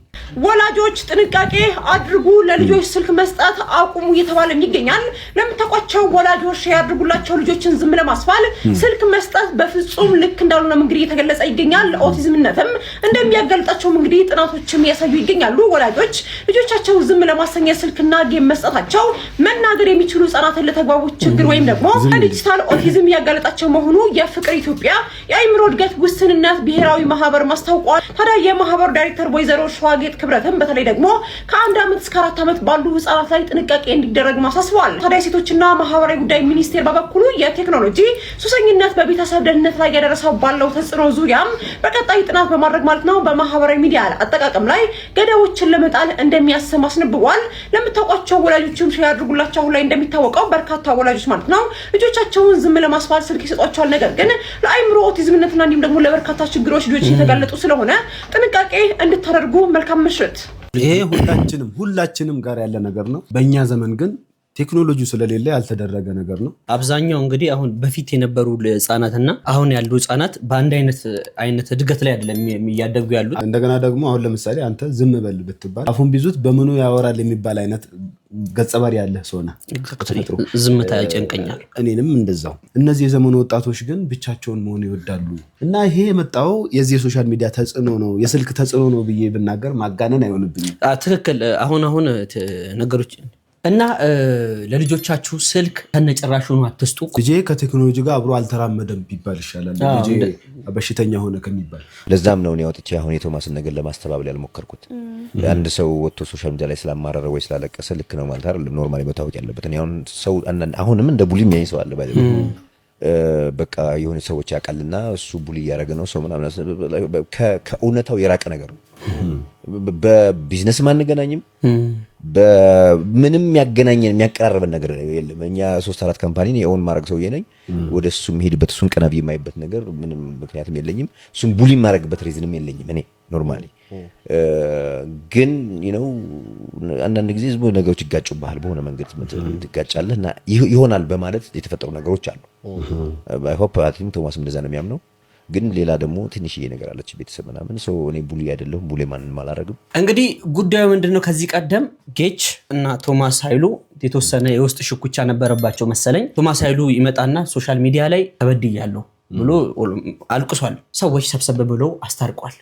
ወላጆች ጥንቃቄ አድርጉ ለልጆች ስልክ መስጠት አቁሙ እየተባለ ይገኛል ለምታቋቸው ወላጆች ያድርጉላቸው ልጆችን ዝም ለማስፋል ስልክ መስጠት በፍጹም ልክ እንዳልሆነ እንግዲህ የተገለጸ ይገኛል ኦቲዝምነትም እንደሚያጋልጣቸው እንግዲህ ጥናቶችም ያሳዩ ይገኛሉ ወላጆች ልጆቻቸው ዝም ለማሰኘት ስልክና ጌም መስጠታቸው መናገር የሚችሉ ህጻናትን ለተግባቦት ችግር ወይም ደግሞ ዲጂታል ኦቲዝም ያጋልጣቸው መሆኑ የፍቅር ኢትዮጵያ የአይምሮ እድገት ውስንነት ብሔራዊ ማህበር ማስታወቋል ታዲያ የማህበሩ ዳይሬክተር ወይዘሮ ሸዋጌጥ ክብረትም በተለይ ደግሞ ከ1 አመት እስከ 4 አመት ባሉ ህጻናት ላይ ጥንቃቄ እንዲደረግ ማሳስቧል ታዲያ ሴቶችና ማህበራዊ ጉዳይ ሚኒስቴር በበኩሉ የቴክኖሎጂ ሱሰኝነት በቤተሰብ ደህንነት ላይ ያደረሰው ባለው ተጽዕኖ ዙሪያም በቀጣይ ጥናት በማድረግ ማለት ነው በማህበራዊ ሚዲያ አጠቃቀም ላይ ገደቦችን ለመጣል እንደሚያስብ አስነብቧል ለምታውቋቸው ወላጆችም ያድርጉላቸው ላይ እንደሚታወቀው በርካታ ወላጆች ማለት ነው ልጆቻቸውን ዝም ለማስፋል ስልክ ይሰጧቸዋል ነገር ግን ለአይምሮ ኦቲዝምነትና እንዲሁም ደግሞ ለበርካታ ችግሮች ልጆች የተጋለጡ ስለሆነ ጥንቃቄ እንድታደርጉ መልካም ምሽት ይሄ ሁላችንም ጋር ያለ ነገር ነው በእኛ ዘመን ግን ቴክኖሎጂ ስለሌለ ያልተደረገ ነገር ነው አብዛኛው እንግዲህ አሁን በፊት የነበሩ ህጻናትና አሁን ያሉ ህጻናት በአንድ አይነት እድገት ላይ አይደለም የሚያደጉ ያሉት እንደገና ደግሞ አሁን ለምሳሌ አንተ ዝም በል ብትባል አፉን ቢዙት በምኑ ያወራል የሚባል አይነት ገጸ ባህሪ ያለ ሰውና ዝምታ ያጨንቀኛል እኔንም እንደዛው እነዚህ የዘመኑ ወጣቶች ግን ብቻቸውን መሆን ይወዳሉ እና ይሄ የመጣው የዚህ የሶሻል ሚዲያ ተጽዕኖ ነው የስልክ ተጽዕኖ ነው ብዬ ብናገር ማጋነን አይሆንብኝም ትክክል አሁን ነገሮች እና ለልጆቻችሁ ስልክ ከነጭራሹ ነው አትስጡ ልጄ ከቴክኖሎጂ ጋር አብሮ አልተራመደም ቢባል ይሻላል ልጄ በሽተኛ ሆነ ከሚባል ለዛም ነው እኔ ወጥቼ አሁን የቶማስን ነገር ለማስተባበል ያልሞከርኩት አንድ ሰው ወጥቶ ሶሻል ሚዲያ ላይ ስላማረረ ወይ ስላለቀሰ ልክ ነው ማለት አይደለም ኖርማሊ መታወቅ ያለበት እኔ አሁን ሰው አሁንም እንደ ቡሊ የሚያይ ሰው አለ ባይዘ በቃ የሆነ ሰዎች ያቃልና እሱ ቡሊ ያደረገ ነው ሰው ምናምን ከእውነታው የራቀ ነገር ነው በቢዝነስ ማንገናኝም በምንም ያገናኘን የሚያቀራርበን ነገር የለም እኛ 3-4 ካምፓኒ የኦን ማድረግ ሰው ነኝ ወደሱ የሚሄድበት እሱን ቀናቢ የማይበት ነገር ምንም ምክንያትም የለኝም እሱን ቡሊ ማድረግበት ሪዝንም የለኝም እኔ ኖርማሊ ግን አንዳንድ ጊዜ ዝም ነገሮች ይጋጩብሃል በሆነ መንገድ ትጋጫለህ እና ይሆናል በማለት የተፈጠሩ ነገሮች አሉ አይ ሆፕ ቶማስ እንደዛ ነው የሚያምነው ግን ሌላ ደግሞ ትንሽዬ ነገር አለች ቤተሰብ ምናምን ሰው እኔ ቡሊ አይደለሁም ቡሊ ማንንም አላረግም እንግዲህ ጉዳዩ ምንድነው ከዚህ ቀደም ጌች እና ቶማስ ኃይሉ የተወሰነ የውስጥ ሽኩቻ ነበረባቸው መሰለኝ ቶማስ ኃይሉ ይመጣና ሶሻል ሚዲያ ላይ ተበድያለሁ ብሎ አልቅሷል ሰዎች ሰብሰብ ብለው አስታርቋል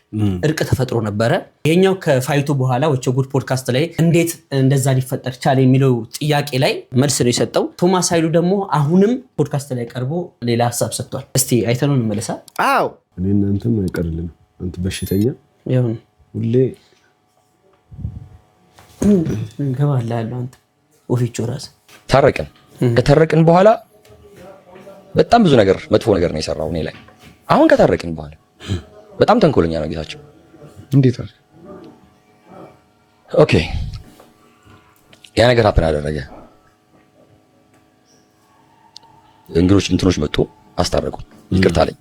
እርቅ ተፈጥሮ ነበረ ይሄኛው ከፋይቱ በኋላ ወቸ ጉድ ፖድካስት ላይ እንዴት እንደዛ ሊፈጠር ቻለ የሚለው ጥያቄ ላይ መልስ ነው የሰጠው ቶማስ ኃይሉ ደግሞ አሁንም ፖድካስት ላይ ቀርቦ ሌላ ሐሳብ ሰጥቷል እስቲ አይተነው እንመለሳ አዎ እኔ እናንተም አይቀርልም አንተ በሽተኛ ይሁን ሁሌ ገባላ ያለው አንተ ኦፊቾ ራስ ከተረቅን በኋላ በጣም ብዙ ነገር መጥፎ ነገር ነው የሰራው እኔ ላይ አሁን ከታረቅን በኋላ በጣም ተንኮለኛ ነው ጌታቸው እንዴት ነው ኦኬ ያ ነገር ሀፕን አደረገ እንትኖች መጥቶ አስታረቁ ይቅርታ አለኝ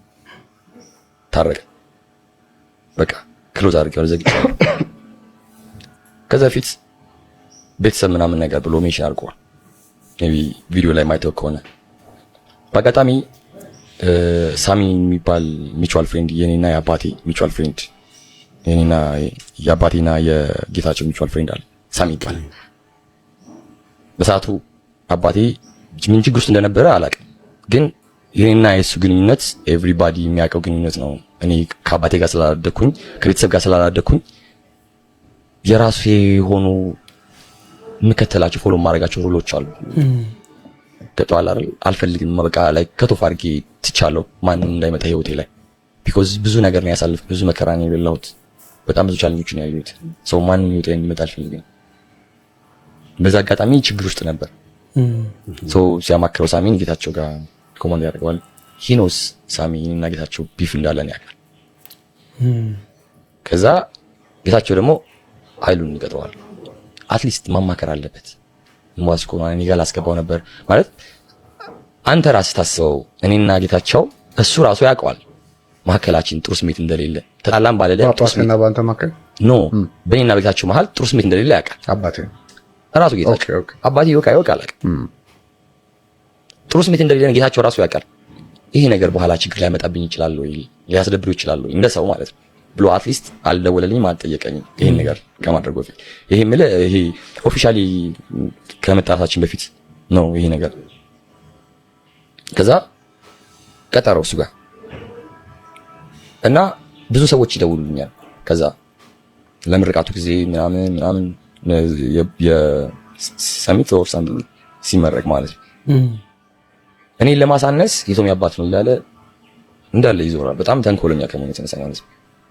ታረቀ በቃ ክሎዝ አድርገው ዘግይቷል ከዛ ፊት ቤተሰብ ምናምን ነገር ብሎ ሜንሽን አድርጓል ሜቢ ቪዲዮ ላይ ማይተው ከሆነ በአጋጣሚ ሳሚ የሚባል ሚቹዋል ፍሬንድ የኔና የአባቴ ሚቹዋል ፍሬንድ የኔና የአባቴና የጌታቸው ሚቹዋል ፍሬንድ አለ ሳሚ ይባላል። በሰዓቱ አባቴ ምን ችግር ውስጥ እንደነበረ አላውቅም፣ ግን የኔና የሱ ግንኙነት ኤቭሪባዲ የሚያውቀው ግንኙነት ነው። እኔ ከአባቴ ጋር ስላላደኩኝ ከቤተሰብ ጋር ስላላደኩኝ የራሱ የሆኑ የምከተላቸው ፎሎ ማድረጋቸው ሩሎች አሉ። ገብቶሃል አይደል? አልፈልግም በቃ ላይ ከቶፍ አድርጌ ትቻለሁ ማንም እንዳይመጣ ህይወቴ ላይ ቢኮዝ ብዙ ነገር ነው ያሳልፍ ብዙ መከራ ነው የበላሁት፣ በጣም ብዙ ቻሌንጆች ነው ያየሁት። ሰው ማንም ህይወቴ ላይ እንዲመጣ አልፈልግም። በዛ አጋጣሚ ችግር ውስጥ ነበር። ሰው ሲያማክረው ሳሚን ጌታቸው ጋር ኮማንድ ያደርገዋል። ሂኖስ ሳሚ እና ጌታቸው ቢፍ እንዳለን ያውቃል። ከዛ ጌታቸው ደግሞ ኃይሉን ይቀጥረዋል። አትሊስት ማማከር አለበት። ሞስኮ እኔ ጋር ላስገባው ነበር ማለት አንተ ራስህ ታስበው እኔና ጌታቸው እሱ ራሱ ያውቀዋል ማከላችን ጥሩ ስሜት እንደሌለ ተጣላም ባለለ ጥሩ ስሜት ባንተ ማከል ኖ በእኔና በጌታቸው መሃል ጥሩ ስሜት እንደሌለ ያውቃል አባቴ ራሱ ጌታቸው አባቴ ያውቃል ጥሩ ስሜት እንደሌለ ጌታቸው ራሱ ያውቃል። ይሄ ነገር በኋላ ችግር ሊያመጣብኝ ይችላል ወይ ሊያስደብሩ ይችላል ወይ እንደሰው ማለት ነው ብሎ አትሊስት አልደወለልኝም አልጠየቀኝም። ይሄን ነገር ከማድረግ በፊት ይሄ ኦፊሻሊ ከመጣታችን በፊት ነው ይሄ ነገር። ከዛ ቀጠረው እሱ ጋር እና ብዙ ሰዎች ይደውሉልኛል። ከዛ ለምርቃቱ ጊዜ ምናምን የሰሚት ኦር ሳምቲንግ ሲመረቅ ማለት ነው እኔ ለማሳነስ የቶሚ አባት ነው እንዳለ ይዞራል። በጣም ተንኮለኛ ከመሆኑ የተነሳ ማለት ነው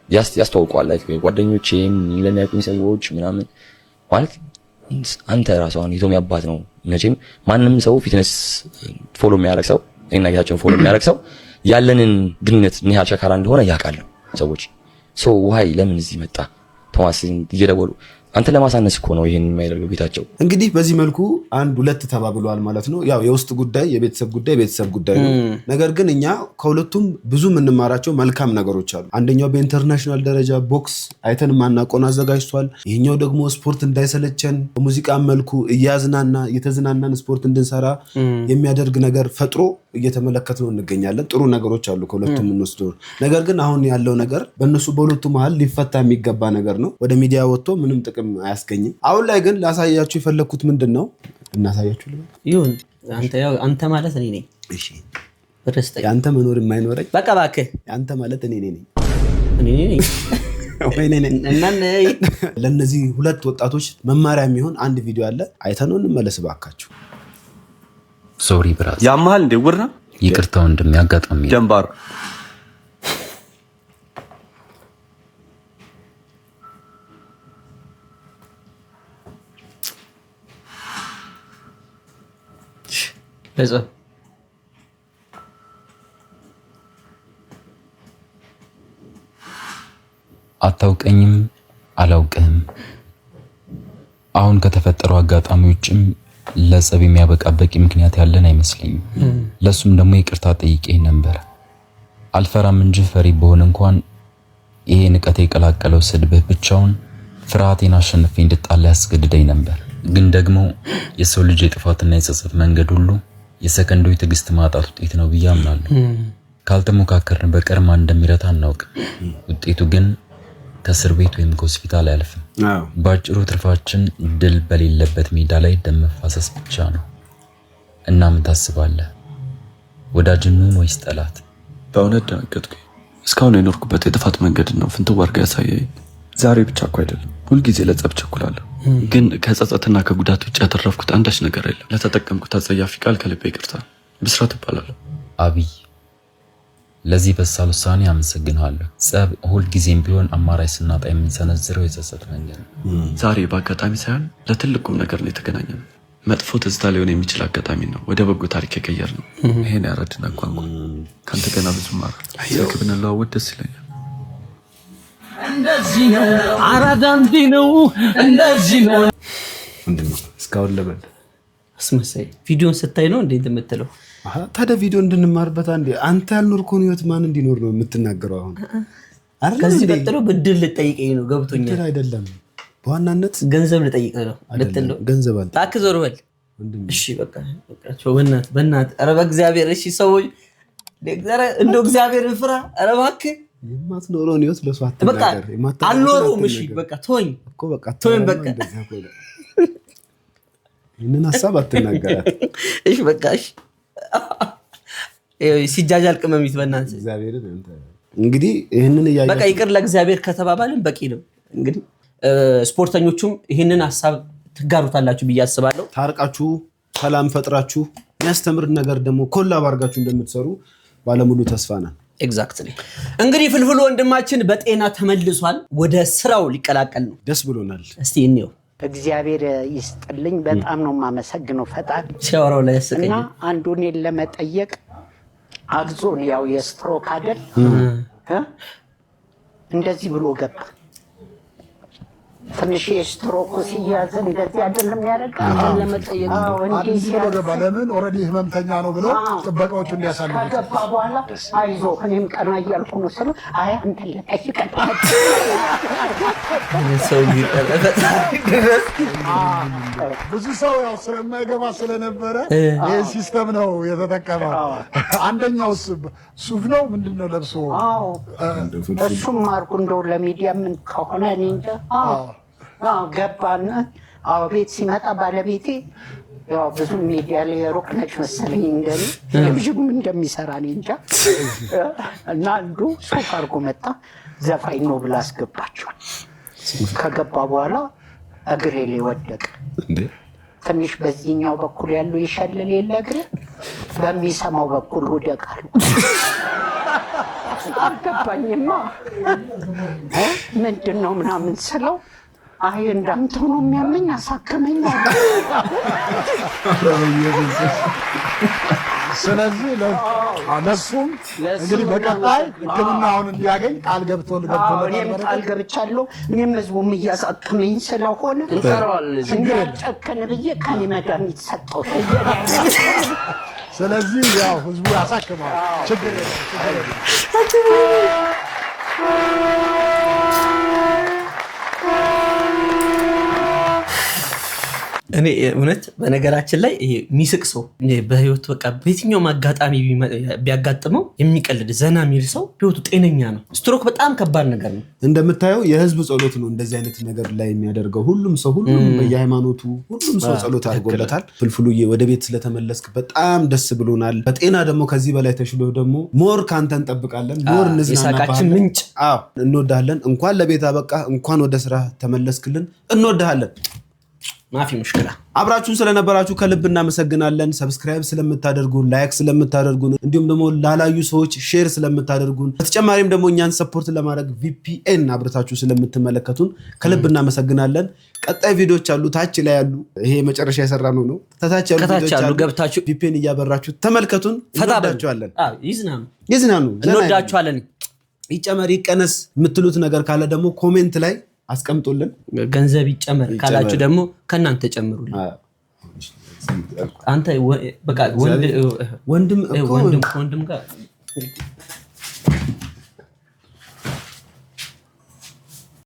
ያስተዋውቀዋል። ላይክ ጓደኞቼም ለሚያውቁኝ ሰዎች ምናምን ማለት አንተ ራስህ የቶሚ አባት ነው። መቼም ማንም ሰው ፊትነስ ፎሎ የሚያደርግ ሰው እኔና ጌታቸውን ፎሎ የሚያደርግ ሰው ያለንን ግንኙነት ምን ያህል ሸካራ እንደሆነ ያውቃሉ ሰዎች። ሶ ዋይ ለምን እዚህ መጣ ቶማስ እየደወሉ አንተ ለማሳነስ እኮ ነው ይሄን የማይደርገው ጌታቸው። እንግዲህ በዚህ መልኩ አንድ ሁለት ተባብሏል ማለት ነው። ያው የውስጥ ጉዳይ የቤተሰብ ጉዳይ ነው። ነገር ግን እኛ ከሁለቱም ብዙ የምንማራቸው መልካም ነገሮች አሉ። አንደኛው በኢንተርናሽናል ደረጃ ቦክስ አይተን ማናቆን አዘጋጅቷል። ይሄኛው ደግሞ ስፖርት እንዳይሰለቸን በሙዚቃ መልኩ እየተዝናናን ስፖርት እንድንሰራ የሚያደርግ ነገር ፈጥሮ እየተመለከት ነው እንገኛለን። ጥሩ ነገሮች አሉ ከሁለቱም እንወስደው። ነገር ግን አሁን ያለው ነገር በእነሱ በሁለቱ መሃል ሊፈታ የሚገባ ነገር ነው። ወደ ሚዲያ ወጥቶ ምንም ጥቅም አያስገኝም። አሁን ላይ ግን ላሳያችሁ የፈለኩት ምንድነው እናሳያችሁ ይሁን አንተ ማለት እኔ ነኝ። እሺ ያንተ መኖር የማይኖረኝ በቃ እባክህ ያንተ ማለት እኔ ነኝ እና ለነዚህ ሁለት ወጣቶች መማሪያ የሚሆን አንድ ቪዲዮ አለ። አይተነው እንመለስ ባካችሁ። ሶሪ ብራዝ ያማል እንደ ወርና ይቅርታ ወንድም ያጋጣሚ ጀምባር ለዛ አታውቀኝም አላውቅህም። አሁን ከተፈጠረው አጋጣሚ ውጭም ለጸብ የሚያበቃ በቂ ምክንያት ያለን አይመስለኝም። ለሱም ደግሞ ይቅርታ ጠይቄ ነበር። አልፈራም እንጂ ፈሪ በሆነ እንኳን ይሄ ንቀት የቀላቀለው ስድብህ ብቻውን ፍርሃቴን አሸንፌ እንድጣላ ያስገድደኝ ነበር። ግን ደግሞ የሰው ልጅ የጥፋትና የጸጸት መንገድ ሁሉ የሰከንዶች ትዕግስት ማጣት ውጤት ነው ብዬ አምናለሁ። ካልተሞካከርን በቀር ማን እንደሚረታ አናውቅም። ውጤቱ ግን ከእስር ቤት ወይም ከሆስፒታል አያልፍም። ባጭሩ ትርፋችን ድል በሌለበት ሜዳ ላይ ደም መፋሰስ ብቻ ነው። እና ምን ታስባለህ? ወዳጅኑን ወይስ ጠላት? በእውነት ደነገጥኩኝ። እስካሁን የኖርኩበት የጥፋት መንገድ ነው ፍንትው አድርጋ ያሳየኝ። ዛሬ ብቻ እኮ አይደለም ሁልጊዜ ለጸብ ቸኩላለሁ። ግን ከጸጸትና ከጉዳት ውጭ ያተረፍኩት አንዳች ነገር የለም። ለተጠቀምኩት አጸያፊ ቃል ከልቤ ይቅርታ። ብስራት እባላለሁ። አብይ ለዚህ በሳል ውሳኔ አመሰግናለሁ። ጸብ ሁልጊዜም ቢሆን አማራጭ ስናጣ የምንሰነዝረው የጸጸት መንገድ ነው። ዛሬ በአጋጣሚ ሳይሆን ለትልቅ ቁም ነገር ነው የተገናኘነው። መጥፎ ትዝታ ሊሆን የሚችል አጋጣሚ ነው ወደ በጎ ታሪክ የቀየርነው። ይሄን ያረድና ቋንቋ ካንተ ገና ብዙ ማራል ስልክ ብንለዋወጥ ደስ ይለኛል። እንደዚህ ነው አራዳ እንዲህ ነው እንደዚህ ነው። ምንድነው እስካሁን ለበል አስመሳይ ቪዲዮን ስታይ ነው እንዴ እንደምትለው? ታዲያ ቪዲዮ እንድንማርበት አንተ ያልኖርከውን ህይወት ማን እንዲኖር ነው የምትናገረው? አሁን ከዚህ ቀጥሎ ብድር ልጠይቀኝ ነው። ገብቶኛል። ብድር አይደለም በዋናነት ገንዘብ ልጠይቀህ ነው። ገንዘብ አለ። እባክህ ዞር በል። እሺ በቃ በእናትህ ኧረ በእግዚአብሔር እሺ ሰዎች እንደው እግዚአብሔርን ፍራ ኧረ እባክህ የማትኖረውን ህይወት ለሷ አትናገር በቃ አልኖረውም እሺ በቃ ተወኝ እኮ በቃ በቃ ይሄንን ሐሳብ አትናገራት እሺ በቃ እሺ ሲጃጃል ቅመሚት በእናትህ እግዚአብሔርን እንግዲህ ይሄንን ያያችሁ በቃ ይቅር ለእግዚአብሔር ከተባባልን በቂ ነው እንግዲህ ስፖርተኞቹም ይሄንን ሐሳብ ትጋሩታላችሁ ብዬ አስባለሁ ታርቃችሁ ሰላም ፈጥራችሁ የሚያስተምር ነገር ደግሞ ኮላብ አድርጋችሁ እንደምትሰሩ ባለሙሉ ተስፋ ነን ኤግዛክትሊ እንግዲህ ፍልፍሉ ወንድማችን በጤና ተመልሷል ወደ ስራው ሊቀላቀል ነው ደስ ብሎናል እስቲ እንየው እግዚአብሔር ይስጥልኝ በጣም ነው ማመሰግነው ፈጣሪ ሲያወራው ላይ ያስቀኝ እና አንዱን ለመጠየቅ አግዞን ያው የስትሮክ አይደል እንደዚህ ብሎ ገባ ትንሽ የስትሮክ ሲያዝ እንደዚህ አይደለም ያደርጋል ለመጠየቅ እንደዚህ ብሎ ገባ ለምን ኦሬዲ ህመምተኛ ነው ብሎ ጥበቃዎቹ እንዲያሳልፉ ገባ በኋላ አይዞ እኔም ቀና እያልኩ ነው ስለ አይ አንተ ለጠይቀኝ ብዙ ሰው ያው ስለማይገባ ስለነበረ ይሄ ሲስተም ነው የተጠቀመው አንደኛው ሱፍ ነው ምንድነው ለብሶ እሱም ማርኩ እንደው ለሚዲያ ምን ከሆነ እኔ እንጃ ገባና ቤት ሲመጣ ባለቤቴ ያው ብዙ ሚዲያ ላይ ሩቅ ነች መሰለኝ እንደኔ ቴሌቪዥኑም እንደሚሰራ እኔ እንጃ እና አንዱ ሱፍ አድርጎ መጣ ዘፋኝ ነው ብላ አስገባቸው ከገባ በኋላ እግሬ ላይ ወደቀ ትንሽ በዚህኛው በኩል ያለው ይሸልል የለ እግሬ በሚሰማው በኩል ወደቃል አልገባኝማ ምንድነው ምናምን ስለው አይ እንዳንተው ነው የሚያመኝ አሳክመኝ ስለዚህ ለሱም እንግዲህ በቀጣይ ሕክምናውን እንዲያገኝ ቃል እኔም ቃል ገብቻለሁ እኔም ህዝቡም እያሳክመኝ ስለሆነ እንዳጨከን ብዬ ከኔ መድኃኒት ሰጠው ስለዚህ ያው ህዝቡ ያሳክማል ችግር እኔ እውነት በነገራችን ላይ ይሄ ሚስቅ ሰው በህይወት በቃ በየትኛው አጋጣሚ ቢያጋጥመው የሚቀልድ ዘና የሚል ሰው ህይወቱ ጤነኛ ነው ስትሮክ በጣም ከባድ ነገር ነው እንደምታየው የህዝብ ጸሎት ነው እንደዚህ አይነት ነገር ላይ የሚያደርገው ሁሉም ሰው በየሃይማኖቱ ሁሉም ሰው ጸሎት አድርጎለታል ፍልፍሉዬ ወደ ቤት ስለተመለስክ በጣም ደስ ብሎናል በጤና ደግሞ ከዚህ በላይ ተሽሎ ደግሞ ሞር ካንተ እንጠብቃለን ሞር የሳቃችን ምንጭ እንወዳለን እንኳን ለቤት አበቃ እንኳን ወደ ስራ ተመለስክልን እንወዳለን ማፊ ሙሽክላ አብራችሁን ስለነበራችሁ ከልብ እናመሰግናለን ሰብስክራይብ ስለምታደርጉን ላይክ ስለምታደርጉን እንዲሁም ደግሞ ላላዩ ሰዎች ሼር ስለምታደርጉን በተጨማሪም ደግሞ እኛን ሰፖርት ለማድረግ VPN አብራታችሁ ስለምትመለከቱን ከልብ እናመሰግናለን ቀጣይ ቪዲዮዎች አሉ ታች ላይ ያሉ ይሄ መጨረሻ የሰራነው ነው ታች ያሉ ቪዲዮዎች አሉ ገብታችሁ VPN እያበራችሁ ተመልከቱን እንወዳችኋለን ይዝናኑ እንወዳችኋለን ይጨመር ይቀነስ የምትሉት ነገር ካለ ደግሞ ኮሜንት ላይ አስቀምጡልን ገንዘብ ይጨመር ካላችሁ ደግሞ ከናንተ ጨምሩልን አንተ በቃ ወንድም ጋር